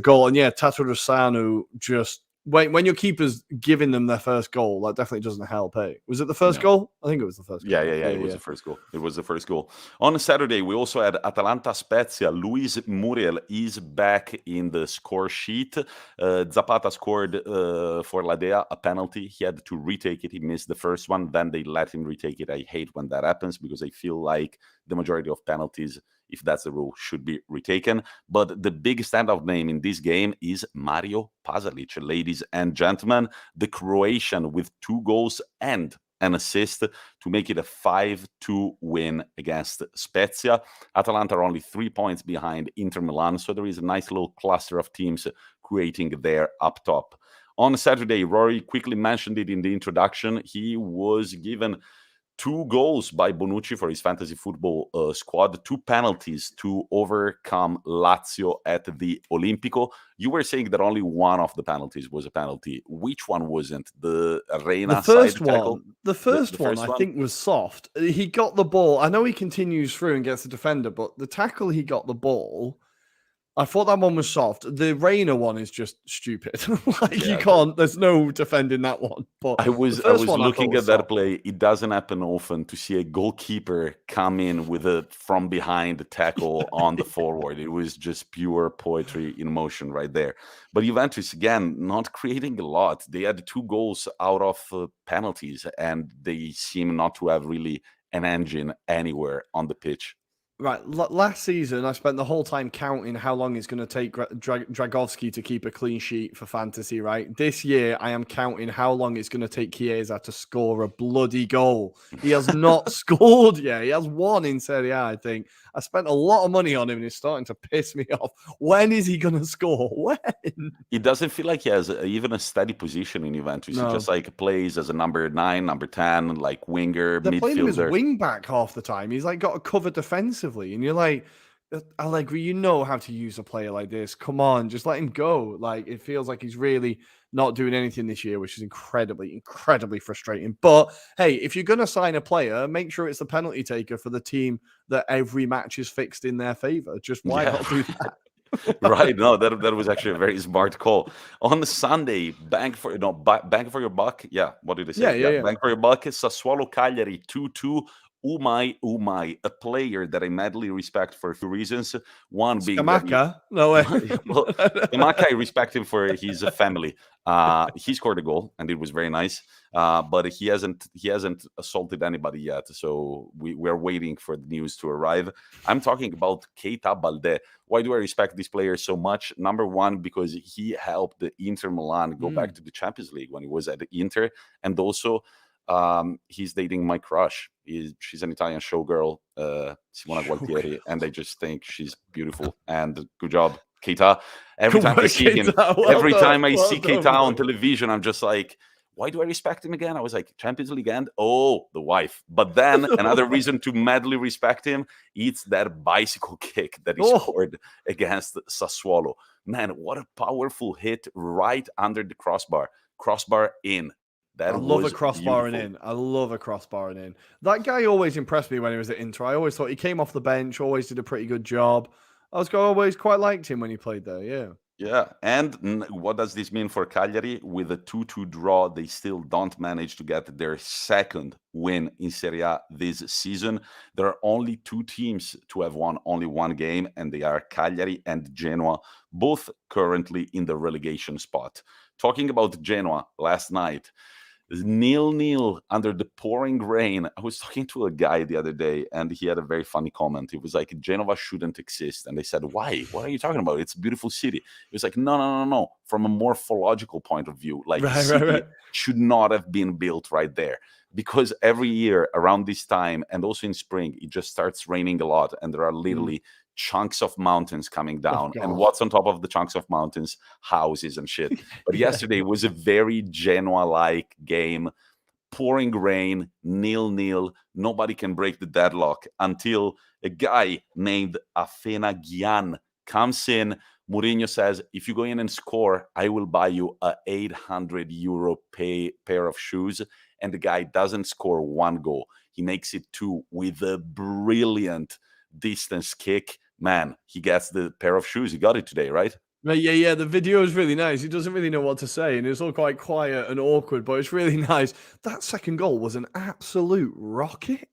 goal. And Tatarusanu just when your keeper's giving them their first goal, that definitely doesn't help. Hey, was it the first No. goal? I think it was the first goal. Yeah. It was the first goal. It was the first goal. On Saturday, we also had Atalanta Spezia. Luis Muriel is back in the score sheet. Zapata scored for Ladea a penalty. He had to retake it. He missed the first one. Then they let him retake it. I hate when that happens because I feel like the majority of penalties, if that's the rule, should be retaken. But the big standout name in this game is Mario Pasalic. Ladies and gentlemen, the Croatian with 2 goals and an assist to make it a 5-2 win against Spezia. Atalanta are only 3 points behind Inter Milan, so there is a nice little cluster of teams creating there up top. On Saturday, Rory quickly mentioned it in the introduction. He was given 2 goals by Bonucci for his fantasy football squad, 2 penalties to overcome Lazio at the Olimpico. You were saying that only one of the penalties was a penalty. Which one wasn't? The Reina first side tackle? one. The first one, I think, was soft. He got the ball. I know he continues through and gets the defender, but the tackle he got the ball, I thought that one was soft. The Reina one is just stupid. You can't. There's no defending that one. But I was looking at that play. It doesn't happen often to see a goalkeeper come in with a from behind tackle on the forward. It was just pure poetry in motion right there. But Juventus, again, not creating a lot. They had 2 goals out of penalties, and they seem not to have really an engine anywhere on the pitch. Right. Last season, I spent the whole time counting how long it's going to take Dragovski to keep a clean sheet for fantasy, right? This year, I am counting how long it's going to take Chiesa to score a bloody goal. He has not scored yet. He has 1 in Serie A, I think. I spent a lot of money on him, and it's starting to piss me off. When is he going to score? When? It doesn't feel like he has even a steady position in Juventus. No. He just like plays as a number 9, number 10, like winger, They're midfielder. playing him as wing back half the time. He's like got to cover defensively. And you're like, Allegri, you know how to use a player like this. Come on, just let him go. Like, it feels like he's really not doing anything this year, which is incredibly, incredibly frustrating. But hey, if you're going to sign a player, make sure it's the penalty taker for the team that every match is fixed in their favor. Just why not do that? Right. No, that was actually a very smart call. On Sunday, bang for your buck. Yeah. What did I say? Yeah. Bang for your buck. Sassuolo Cagliari 2-2. Umai, a player that I madly respect for a few reasons. One being Scamacca. No way. Well, Scamacca, I respect him for his family. He scored a goal, and it was very nice. But he hasn't assaulted anybody yet. So we're waiting for the news to arrive. I'm talking about Keita Balde. Why do I respect this player so much? Number one, because he helped the Inter Milan go back to the Champions League when he was at the Inter, and also he's dating my crush. She's an Italian showgirl, Simona Gualtieri, and I just think she's beautiful. And good job, Keita. Every time I see Keita on television, I'm just like, why do I respect him again? I was like, Champions League and the wife. But then another reason to madly respect him, it's that bicycle kick that he scored against Sassuolo. Man, what a powerful hit right under the crossbar. Crossbar in. I love a crossbarring in. I love a crossbarring in. That guy always impressed me when he was at Inter. I always thought he came off the bench, always did a pretty good job. Always quite liked him when he played there, yeah. Yeah, and what does this mean for Cagliari? With a 2-2 draw, they still don't manage to get their second win in Serie A this season. There are only 2 teams to have won only 1 game, and they are Cagliari and Genoa, both currently in the relegation spot. Talking about Genoa, last night, 0-0 under the pouring rain. I was talking to a guy the other day, and he had a very funny comment. He was like, Genova shouldn't exist. And they said, why? What are you talking about? It's a beautiful city. He was like, no. From a morphological point of view, like city should not have been built right there. Because every year around this time, and also in spring, it just starts raining a lot. And there are literally chunks of mountains coming down, and what's on top of the chunks of mountains? Houses and shit. But yesterday was a very Genoa-like game. Pouring rain, 0-0. Nobody can break the deadlock until a guy named Afena Gyan comes in. Mourinho says, if you go in and score, I will buy you a €800 pair of shoes. And the guy doesn't score 1 goal. He makes it 2 with a brilliant distance kick. Man, he gets the pair of shoes. He got it today, right? But yeah, the video is really nice. He doesn't really know what to say, and it's all quite quiet and awkward, but it's really nice. That second goal was an absolute rocket.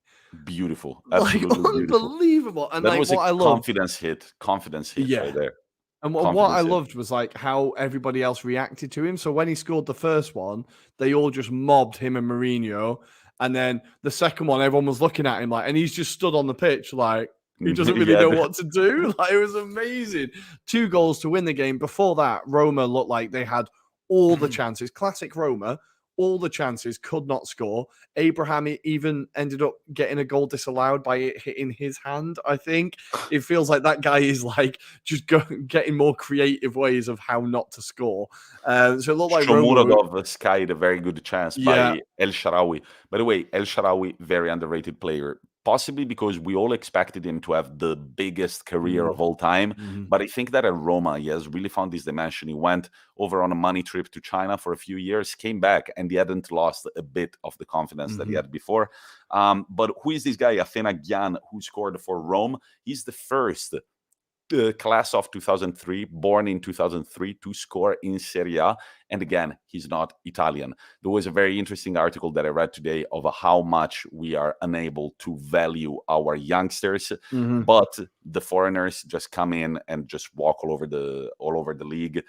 Beautiful, Like, absolutely beautiful. unbelievable. And That like was a what I loved, confidence hit right yeah. there. And what I Confidence hit. loved was like how everybody else reacted to him. So when he scored the first one, they all just mobbed him and Mourinho. And then the second one, everyone was looking at him like, and he's just stood on the pitch like he doesn't really Yeah, know what to do. Like, it was amazing. 2 goals to win the game. Before that, Roma looked like they had all the chances. Classic Roma, all the chances, could not score. Abraham even ended up getting a goal disallowed by it hitting his hand. I think it feels like that guy is like just getting more creative ways of how not to score. So it looked like Roma. Shomurodov skied a very good chance Yeah. by El Shaarawy. By the way, El Shaarawy, very underrated player, possibly because we all expected him to have the biggest career of all time. Mhm. But I think that at Roma, he has really found this dimension. He went over on a money trip to China for a few years, came back, and he hadn't lost a bit of the confidence that he had before. But who is this guy, Athena Gyan, who scored for Rome? He's the first class of 2003, born in 2003, to score in Serie A. And again, he's not Italian. There was a very interesting article that I read today of how much we are unable to value our youngsters, but the foreigners just come in and just walk all over the league.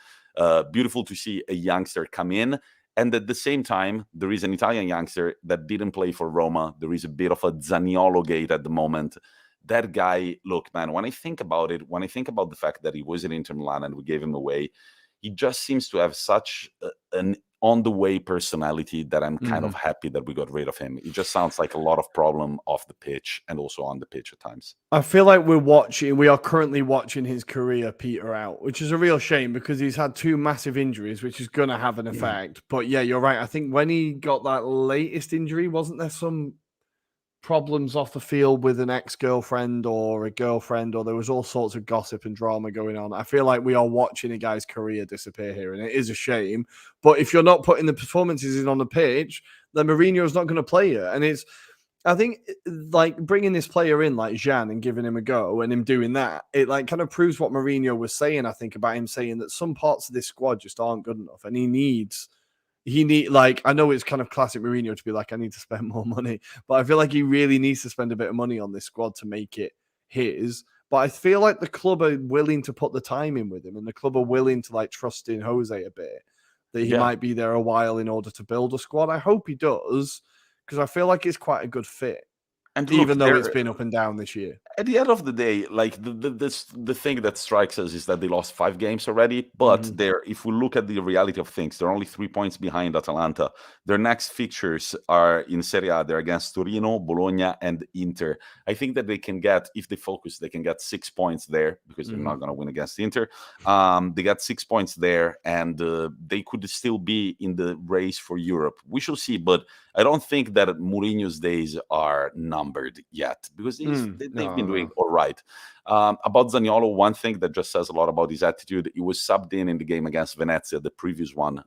Beautiful to see a youngster come in. And at the same time, there is an Italian youngster that didn't play for Roma. There is a bit of a Zaniolo gate at the moment. That guy, look, man, when I think about it, when I think about the fact that he was in Inter Milan and we gave him away, he just seems to have such an on the way personality that I'm kind of happy that we got rid of him. He just sounds like a lot of problem off the pitch and also on the pitch at times. I feel like we are currently watching his career peter out, which is a real shame because he's had 2 massive injuries, which is going to have an effect. But yeah, you're right. I think when he got that latest injury, wasn't there some problems off the field with an ex-girlfriend or a girlfriend, or there was all sorts of gossip and drama going on? I feel like we are watching a guy's career disappear here, and it is a shame. But if you're not putting the performances in on the pitch, then Mourinho's not going to play you. And I think like bringing this player in like Gyan and giving him a go and him doing that, it like kind of proves what Mourinho was saying, I think, about him saying that some parts of this squad just aren't good enough, and like, I know it's kind of classic Mourinho to be like, I need to spend more money, but I feel like he really needs to spend a bit of money on this squad to make it his. But I feel like the club are willing to put the time in with him, and the club are willing to like trust in Jose a bit, that he might be there a while in order to build a squad. I hope he does, because I feel like it's quite a good fit, And look, even though it's been up and down this year. at the end of the day, like the thing that strikes us is that they lost 5 games already. But if we look at the reality of things, they're only 3 points behind Atalanta. Their next fixtures are in Serie A. They're against Torino, Bologna, and Inter. I think that they can get, if they focus, they can get 6 points there because they're not going to win against Inter. They got 6 points there, and they could still be in the race for Europe. We shall see, but I don't think that Mourinho's days are numbered yet because they've been doing all right. About Zaniolo, one thing that just says a lot about his attitude, he was subbed in the game against Venezia, the previous one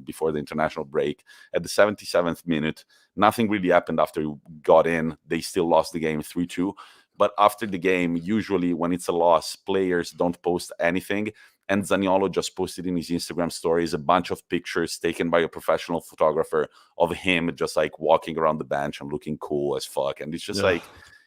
before the international break, at the 77th minute. Nothing really happened after he got in. They still lost the game 3-2. But after the game, usually when it's a loss, players don't post anything. And Zaniolo just posted in his Instagram stories a bunch of pictures taken by a professional photographer of him just like walking around the bench and looking cool as fuck. And it's just like,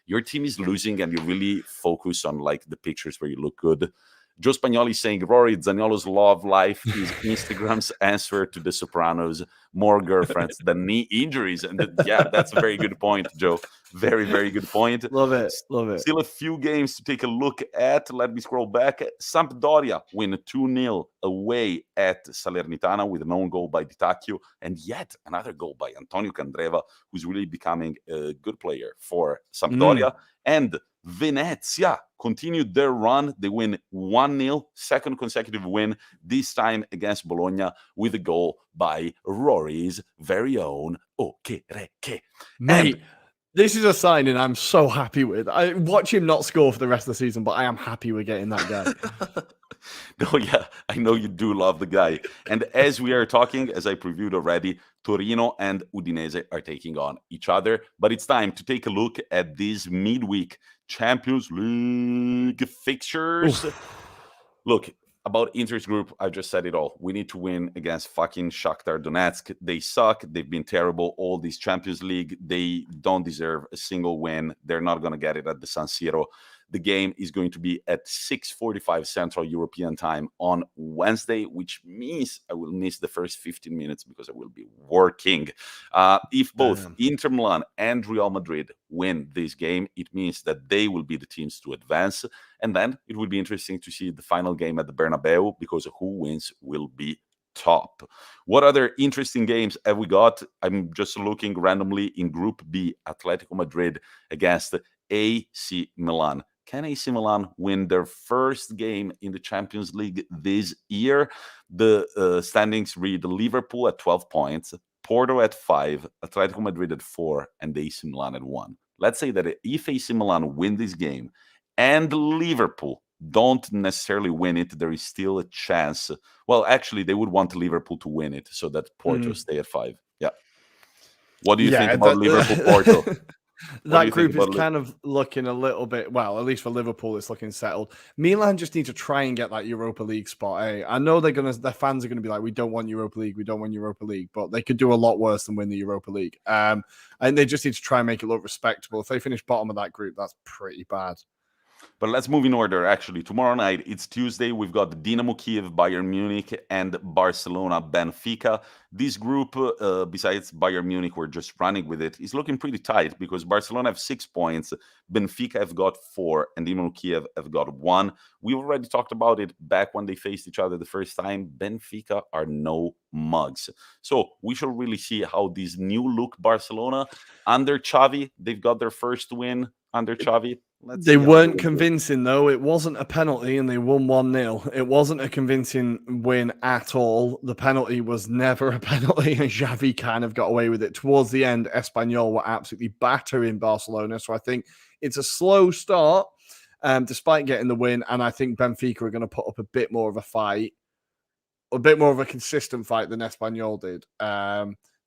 your team is losing and you really focus on like the pictures where you look good. Joe Spagnoli saying, Rory, Zaniolo's love life is Instagram's answer to The Sopranos. More girlfriends than knee injuries. And that's a very good point, Joe. Very, very good point. Love it. Still a few games to take a look at. Let me scroll back. Sampdoria win 2-0 away at Salernitana with an own goal by Di Tacchio, and yet another goal by Antonio Candreva, who's really becoming a good player for Sampdoria. And Venezia continued their run. They win 1-0, second consecutive win, this time against Bologna with a goal by Rory's very own Okereke. Mate, this is a signing I'm so happy with. I watch him not score for the rest of the season, but I am happy we're getting that guy. No, yeah, I know you do love the guy. And as we are talking, as I previewed already, Torino and Udinese are taking on each other. But it's time to take a look at these midweek Champions League fixtures. Look, About Inter's group, I just said it all. We need to win against fucking Shakhtar Donetsk. They suck. They've been terrible all this Champions League. They don't deserve a single win. They're not going to get it at the San Siro. The game is going to be at 6:45 Central European Time on Wednesday, which means I will miss the first 15 minutes because I will be working. If both Inter Milan and Real Madrid win this game, it means that they will be the teams to advance. And then it will be interesting to see the final game at the Bernabeu, because who wins will be top. What other interesting games have we got? I'm just looking randomly in Group B. Atletico Madrid against AC Milan. Can AC Milan win their first game in the Champions League this year? The standings read Liverpool at 12 points, Porto at 5, Atletico Madrid at 4, and AC Milan at 1. Let's say that if AC Milan win this game and Liverpool don't necessarily win it, there is still a chance. Well, actually, they would want Liverpool to win it so that Porto stay at 5. Yeah. What do you think about Liverpool-Porto? That group is kind of looking a little bit, well, at least for Liverpool, it's looking settled. Milan just need to try and get that Europa League spot. I know their fans are going to be like, we don't want Europa League, we don't want Europa League, but they could do a lot worse than win the Europa League. And they just need to try and make it look respectable. If they finish bottom of that group, that's pretty bad. But let's move in order, actually. Tomorrow night, it's Tuesday. We've got Dinamo Kiev, Bayern Munich, and Barcelona, Benfica. This group, besides Bayern Munich, we're just running with it, is looking pretty tight because Barcelona have 6 points, Benfica have got 4, and Dinamo Kiev have got 1. We already talked about it back when they faced each other the first time. Benfica are no mugs. So we should really see how this new look Barcelona, under Xavi, they've got their first win under Xavi. They weren't convincing, though. It wasn't a penalty, and they won 1-0. It wasn't a convincing win at all. The penalty was never a penalty, and Xavi kind of got away with it. Towards the end, Espanyol were absolutely battering Barcelona, so I think it's a slow start, despite getting the win, and I think Benfica are going to put up a bit more of a fight, a bit more of a consistent fight than Espanyol did,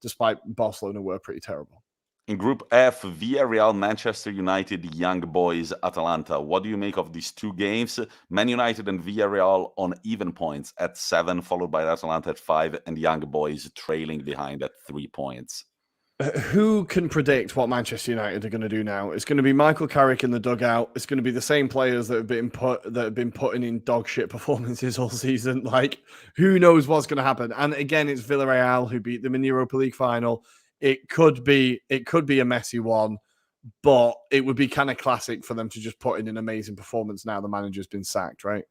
despite Barcelona were pretty terrible. In Group F, Villarreal, Manchester United, Young Boys, Atalanta. What do you make of these two games? Man United and Villarreal on even points at 7, followed by Atalanta at 5, and Young Boys trailing behind at 3 points. Who can predict what Manchester United are going to do now? It's going to be Michael Carrick in the dugout. It's going to be the same players that have been putting in dog shit performances all season. Like, who knows what's going to happen? And again, it's Villarreal who beat them in the Europa League final. It could be a messy one, but it would be kind of classic for them to just put in an amazing performance now the manager's been sacked, right?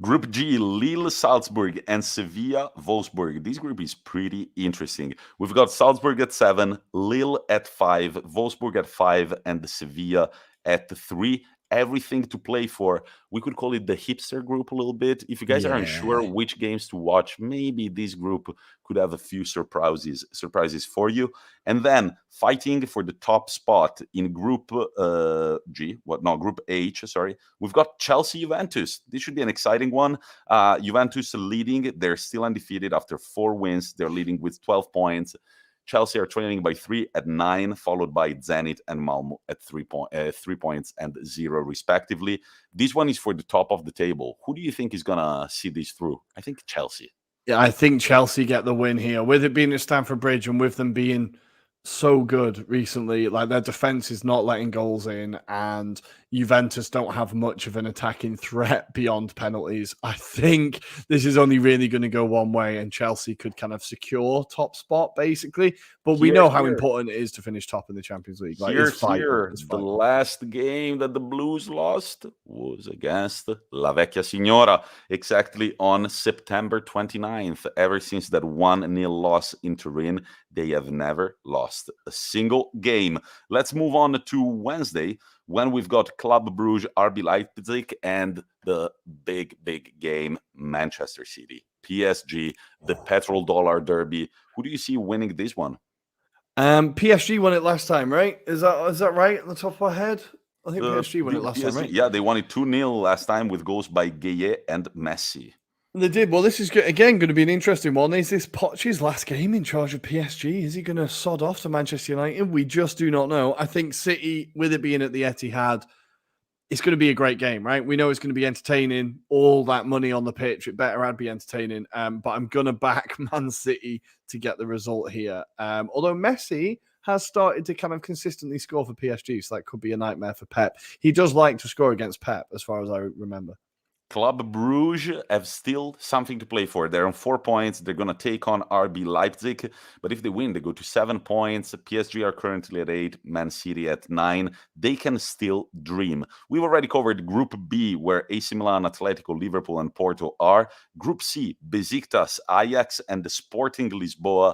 Group G, Lille, Salzburg, and Sevilla, Wolfsburg. This group is pretty interesting. We've got Salzburg at 7, Lille at 5, Wolfsburg at 5, and Sevilla at 3. Everything to play for. We could call it the hipster group a little bit. If you guys aren't sure which games to watch, maybe this group could have a few surprises for you. And then fighting for the top spot in Group Group H, sorry. We've got Chelsea-Juventus. This should be an exciting one. Juventus leading. They're still undefeated after 4 wins. They're leading with 12 points. Chelsea are trailing by 3 at 9, followed by Zenit and Malmo at 3 points and 0, respectively. This one is for the top of the table. Who do you think is going to see this through? I think Chelsea. Yeah, I think Chelsea get the win here. With it being at Stamford Bridge and with them being so good recently, like their defense is not letting goals in, and Juventus don't have much of an attacking threat beyond penalties. I think this is only really going to go one way, and Chelsea could kind of secure top spot basically. But we know how important it is to finish top in the Champions League. Like, the last game that the Blues lost was against La Vecchia Signora, exactly on September 29th. Ever since that 1-0 loss in Turin, they have never lost a single game. Let's move on to Wednesday, when we've got Club Brugge, RB Leipzig, and the big game, Manchester City, PSG, the petrodollar derby. Who do you see winning this one? PSG won it last time, right? Is that right on the top of my head? I think PSG won it last time, right? Yeah, they won it 2-0 last time with goals by Gueye and Messi. They did. Well, this is, again, going to be an interesting one. Is this Poch's last game in charge of PSG? Is he going to sod off to Manchester United? We just do not know. I think City, with it being at the Etihad, it's going to be a great game, right? We know it's going to be entertaining. All that money on the pitch, it better be entertaining. But I'm going to back Man City to get the result here. Although Messi has started to kind of consistently score for PSG, so that could be a nightmare for Pep. He does like to score against Pep, as far as I remember. Club Brugge have still something to play for. They're on 4 points. They're going to take on RB Leipzig. But if they win, they go to 7 points. PSG are currently at 8, Man City at 9. They can still dream. We've already covered Group B, where AC Milan, Atletico, Liverpool, and Porto are. Group C, Besiktas, Ajax, and the Sporting Lisboa,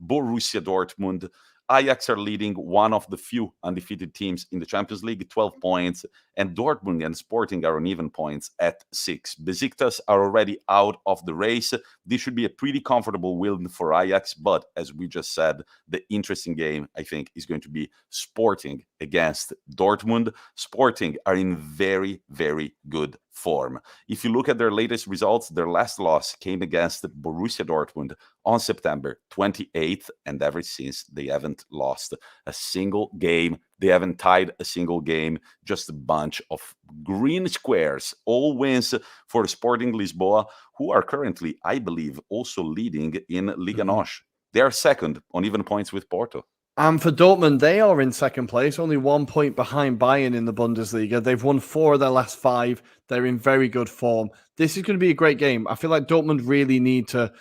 Borussia Dortmund. Ajax are leading, one of the few undefeated teams in the Champions League, 12 points, and Dortmund and Sporting are on even points at 6. Besiktas are already out of the race. This should be a pretty comfortable win for Ajax, but as we just said, the interesting game, I think, is going to be Sporting against Dortmund. Sporting are in very, very good form. If you look at their latest results, their last loss came against Borussia Dortmund on September 28th, and ever since they haven't lost a single game. They haven't tied a single game, just a bunch of green squares. All wins for Sporting Lisboa, who are currently, I believe, also leading in Liga NOS. They are second on even points with Porto. And for Dortmund, they are in second place, only 1 point behind Bayern in the Bundesliga. They've won 4 of their last 5. They're in very good form. This is going to be a great game. I feel like Dortmund really need to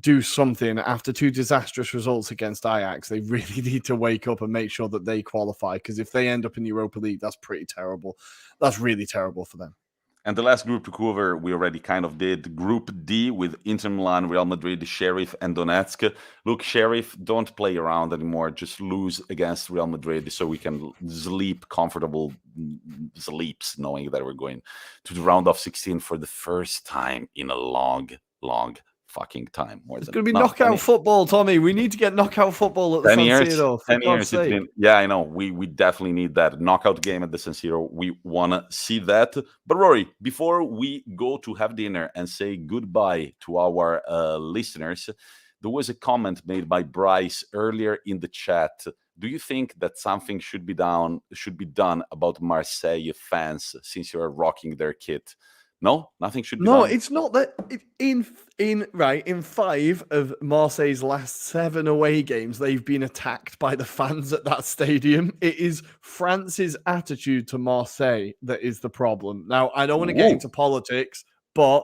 do something after 2 disastrous results against Ajax. They really need to wake up and make sure that they qualify, because if they end up in the Europa League, that's pretty terrible. That's really terrible for them. And the last group to cover, we already kind of did. Group D with Inter Milan, Real Madrid, Sheriff, and Donetsk. Look, Sheriff, don't play around anymore. Just lose against Real Madrid so we can sleep comfortable sleeps, knowing that we're going to the round of 16 for the first time in a long fucking time. It's going to be knockout football, Tommy. We need to get knockout football at the San Siro. 10 years. It's been, yeah, I know. We definitely need that knockout game at the San Siro. We want to see that. But Rory, before we go to have dinner and say goodbye to our listeners, there was a comment made by Bryce earlier in the chat. Do you think that something should be done about Marseille fans since you are rocking their kit? No, nothing should be done. No, it's not that. In 5 of Marseille's last 7 away games, they've been attacked by the fans at that stadium. It is France's attitude to Marseille that is the problem. Now, I don't want to get into politics, but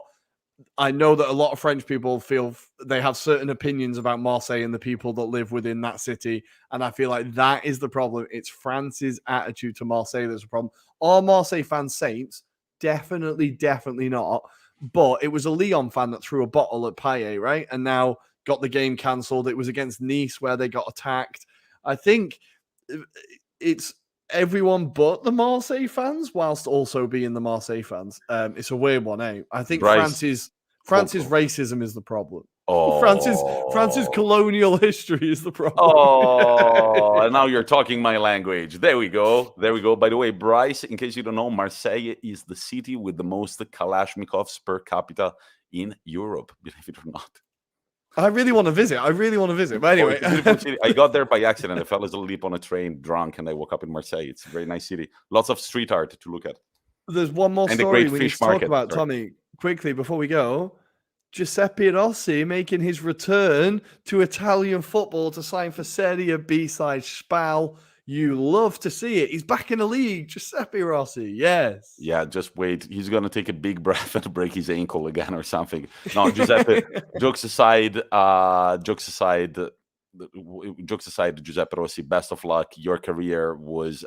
I know that a lot of French people feel they have certain opinions about Marseille and the people that live within that city. And I feel like that is the problem. It's France's attitude to Marseille that's the problem. Are Marseille fans saints? Definitely not. But it was a Lyon fan that threw a bottle at Payet, right? And now got the game cancelled. It was against Nice where they got attacked. I think it's everyone but the Marseille fans, whilst also being the Marseille fans. It's a weird one, eh? I think France's racism is the problem. Oh, France's colonial history is the problem. Oh, and now you're talking my language. There we go. By the way, Bryce, in case you don't know, Marseille is the city with the most Kalashnikovs per capita in Europe, believe it or not. I really want to visit. But anyway, I got there by accident. I fell asleep on a train drunk and I woke up in Marseille. It's a very nice city. Lots of street art to look at. There's one more story we need to talk about, Tommy, quickly before we go. Giuseppe Rossi making his return to Italian football to sign for Serie B side Spal. You love to see it. He's back in the league, Giuseppe Rossi. Yes. Yeah, just wait. He's going to take a big breath and break his ankle again or something. No, Giuseppe, jokes aside, Giuseppe Rossi, best of luck. Your career was,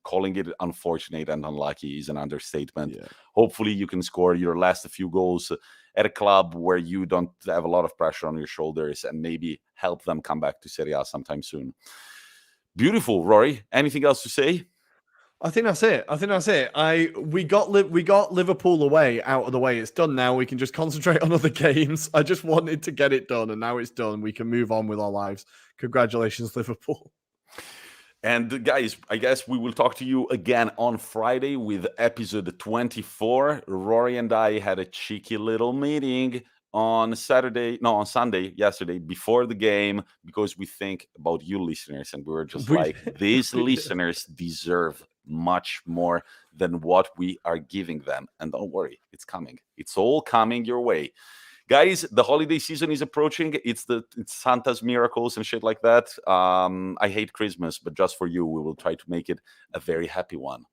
calling it unfortunate and unlucky is an understatement. Yeah. Hopefully you can score your last few goals at a club where you don't have a lot of pressure on your shoulders and maybe help them come back to Serie A sometime soon. Beautiful, Rory. Anything else to say? I think that's it. We got Liverpool away out of the way. It's done now. We can just concentrate on other games. I just wanted to get it done, and now it's done. We can move on with our lives. Congratulations, Liverpool. And guys, I guess we will talk to you again on Friday with episode 24. Rory and I had a cheeky little meeting on Sunday, yesterday, before the game, because we think about you listeners. And we were just like, these listeners deserve much more than what we are giving them. And don't worry, it's coming. It's all coming your way. Guys, the holiday season is approaching. It's Santa's miracles and shit like that. I hate Christmas, but just for you, we will try to make it a very happy one.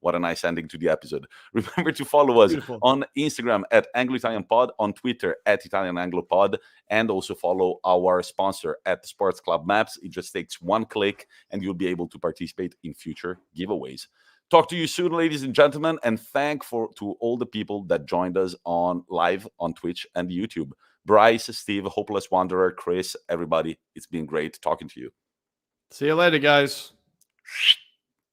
What a nice ending to the episode. Remember to follow us on Instagram at Anglo-Italian Pod, on Twitter at Italian Anglo Pod, and also follow our sponsor at Sports Club Maps. It just takes one click and you'll be able to participate in future giveaways. Talk to you soon, ladies and gentlemen, and to all the people that joined us on live on Twitch and YouTube. Bryce, Steve, Hopeless Wanderer, Chris, everybody, it's been great talking to you. See you later, guys.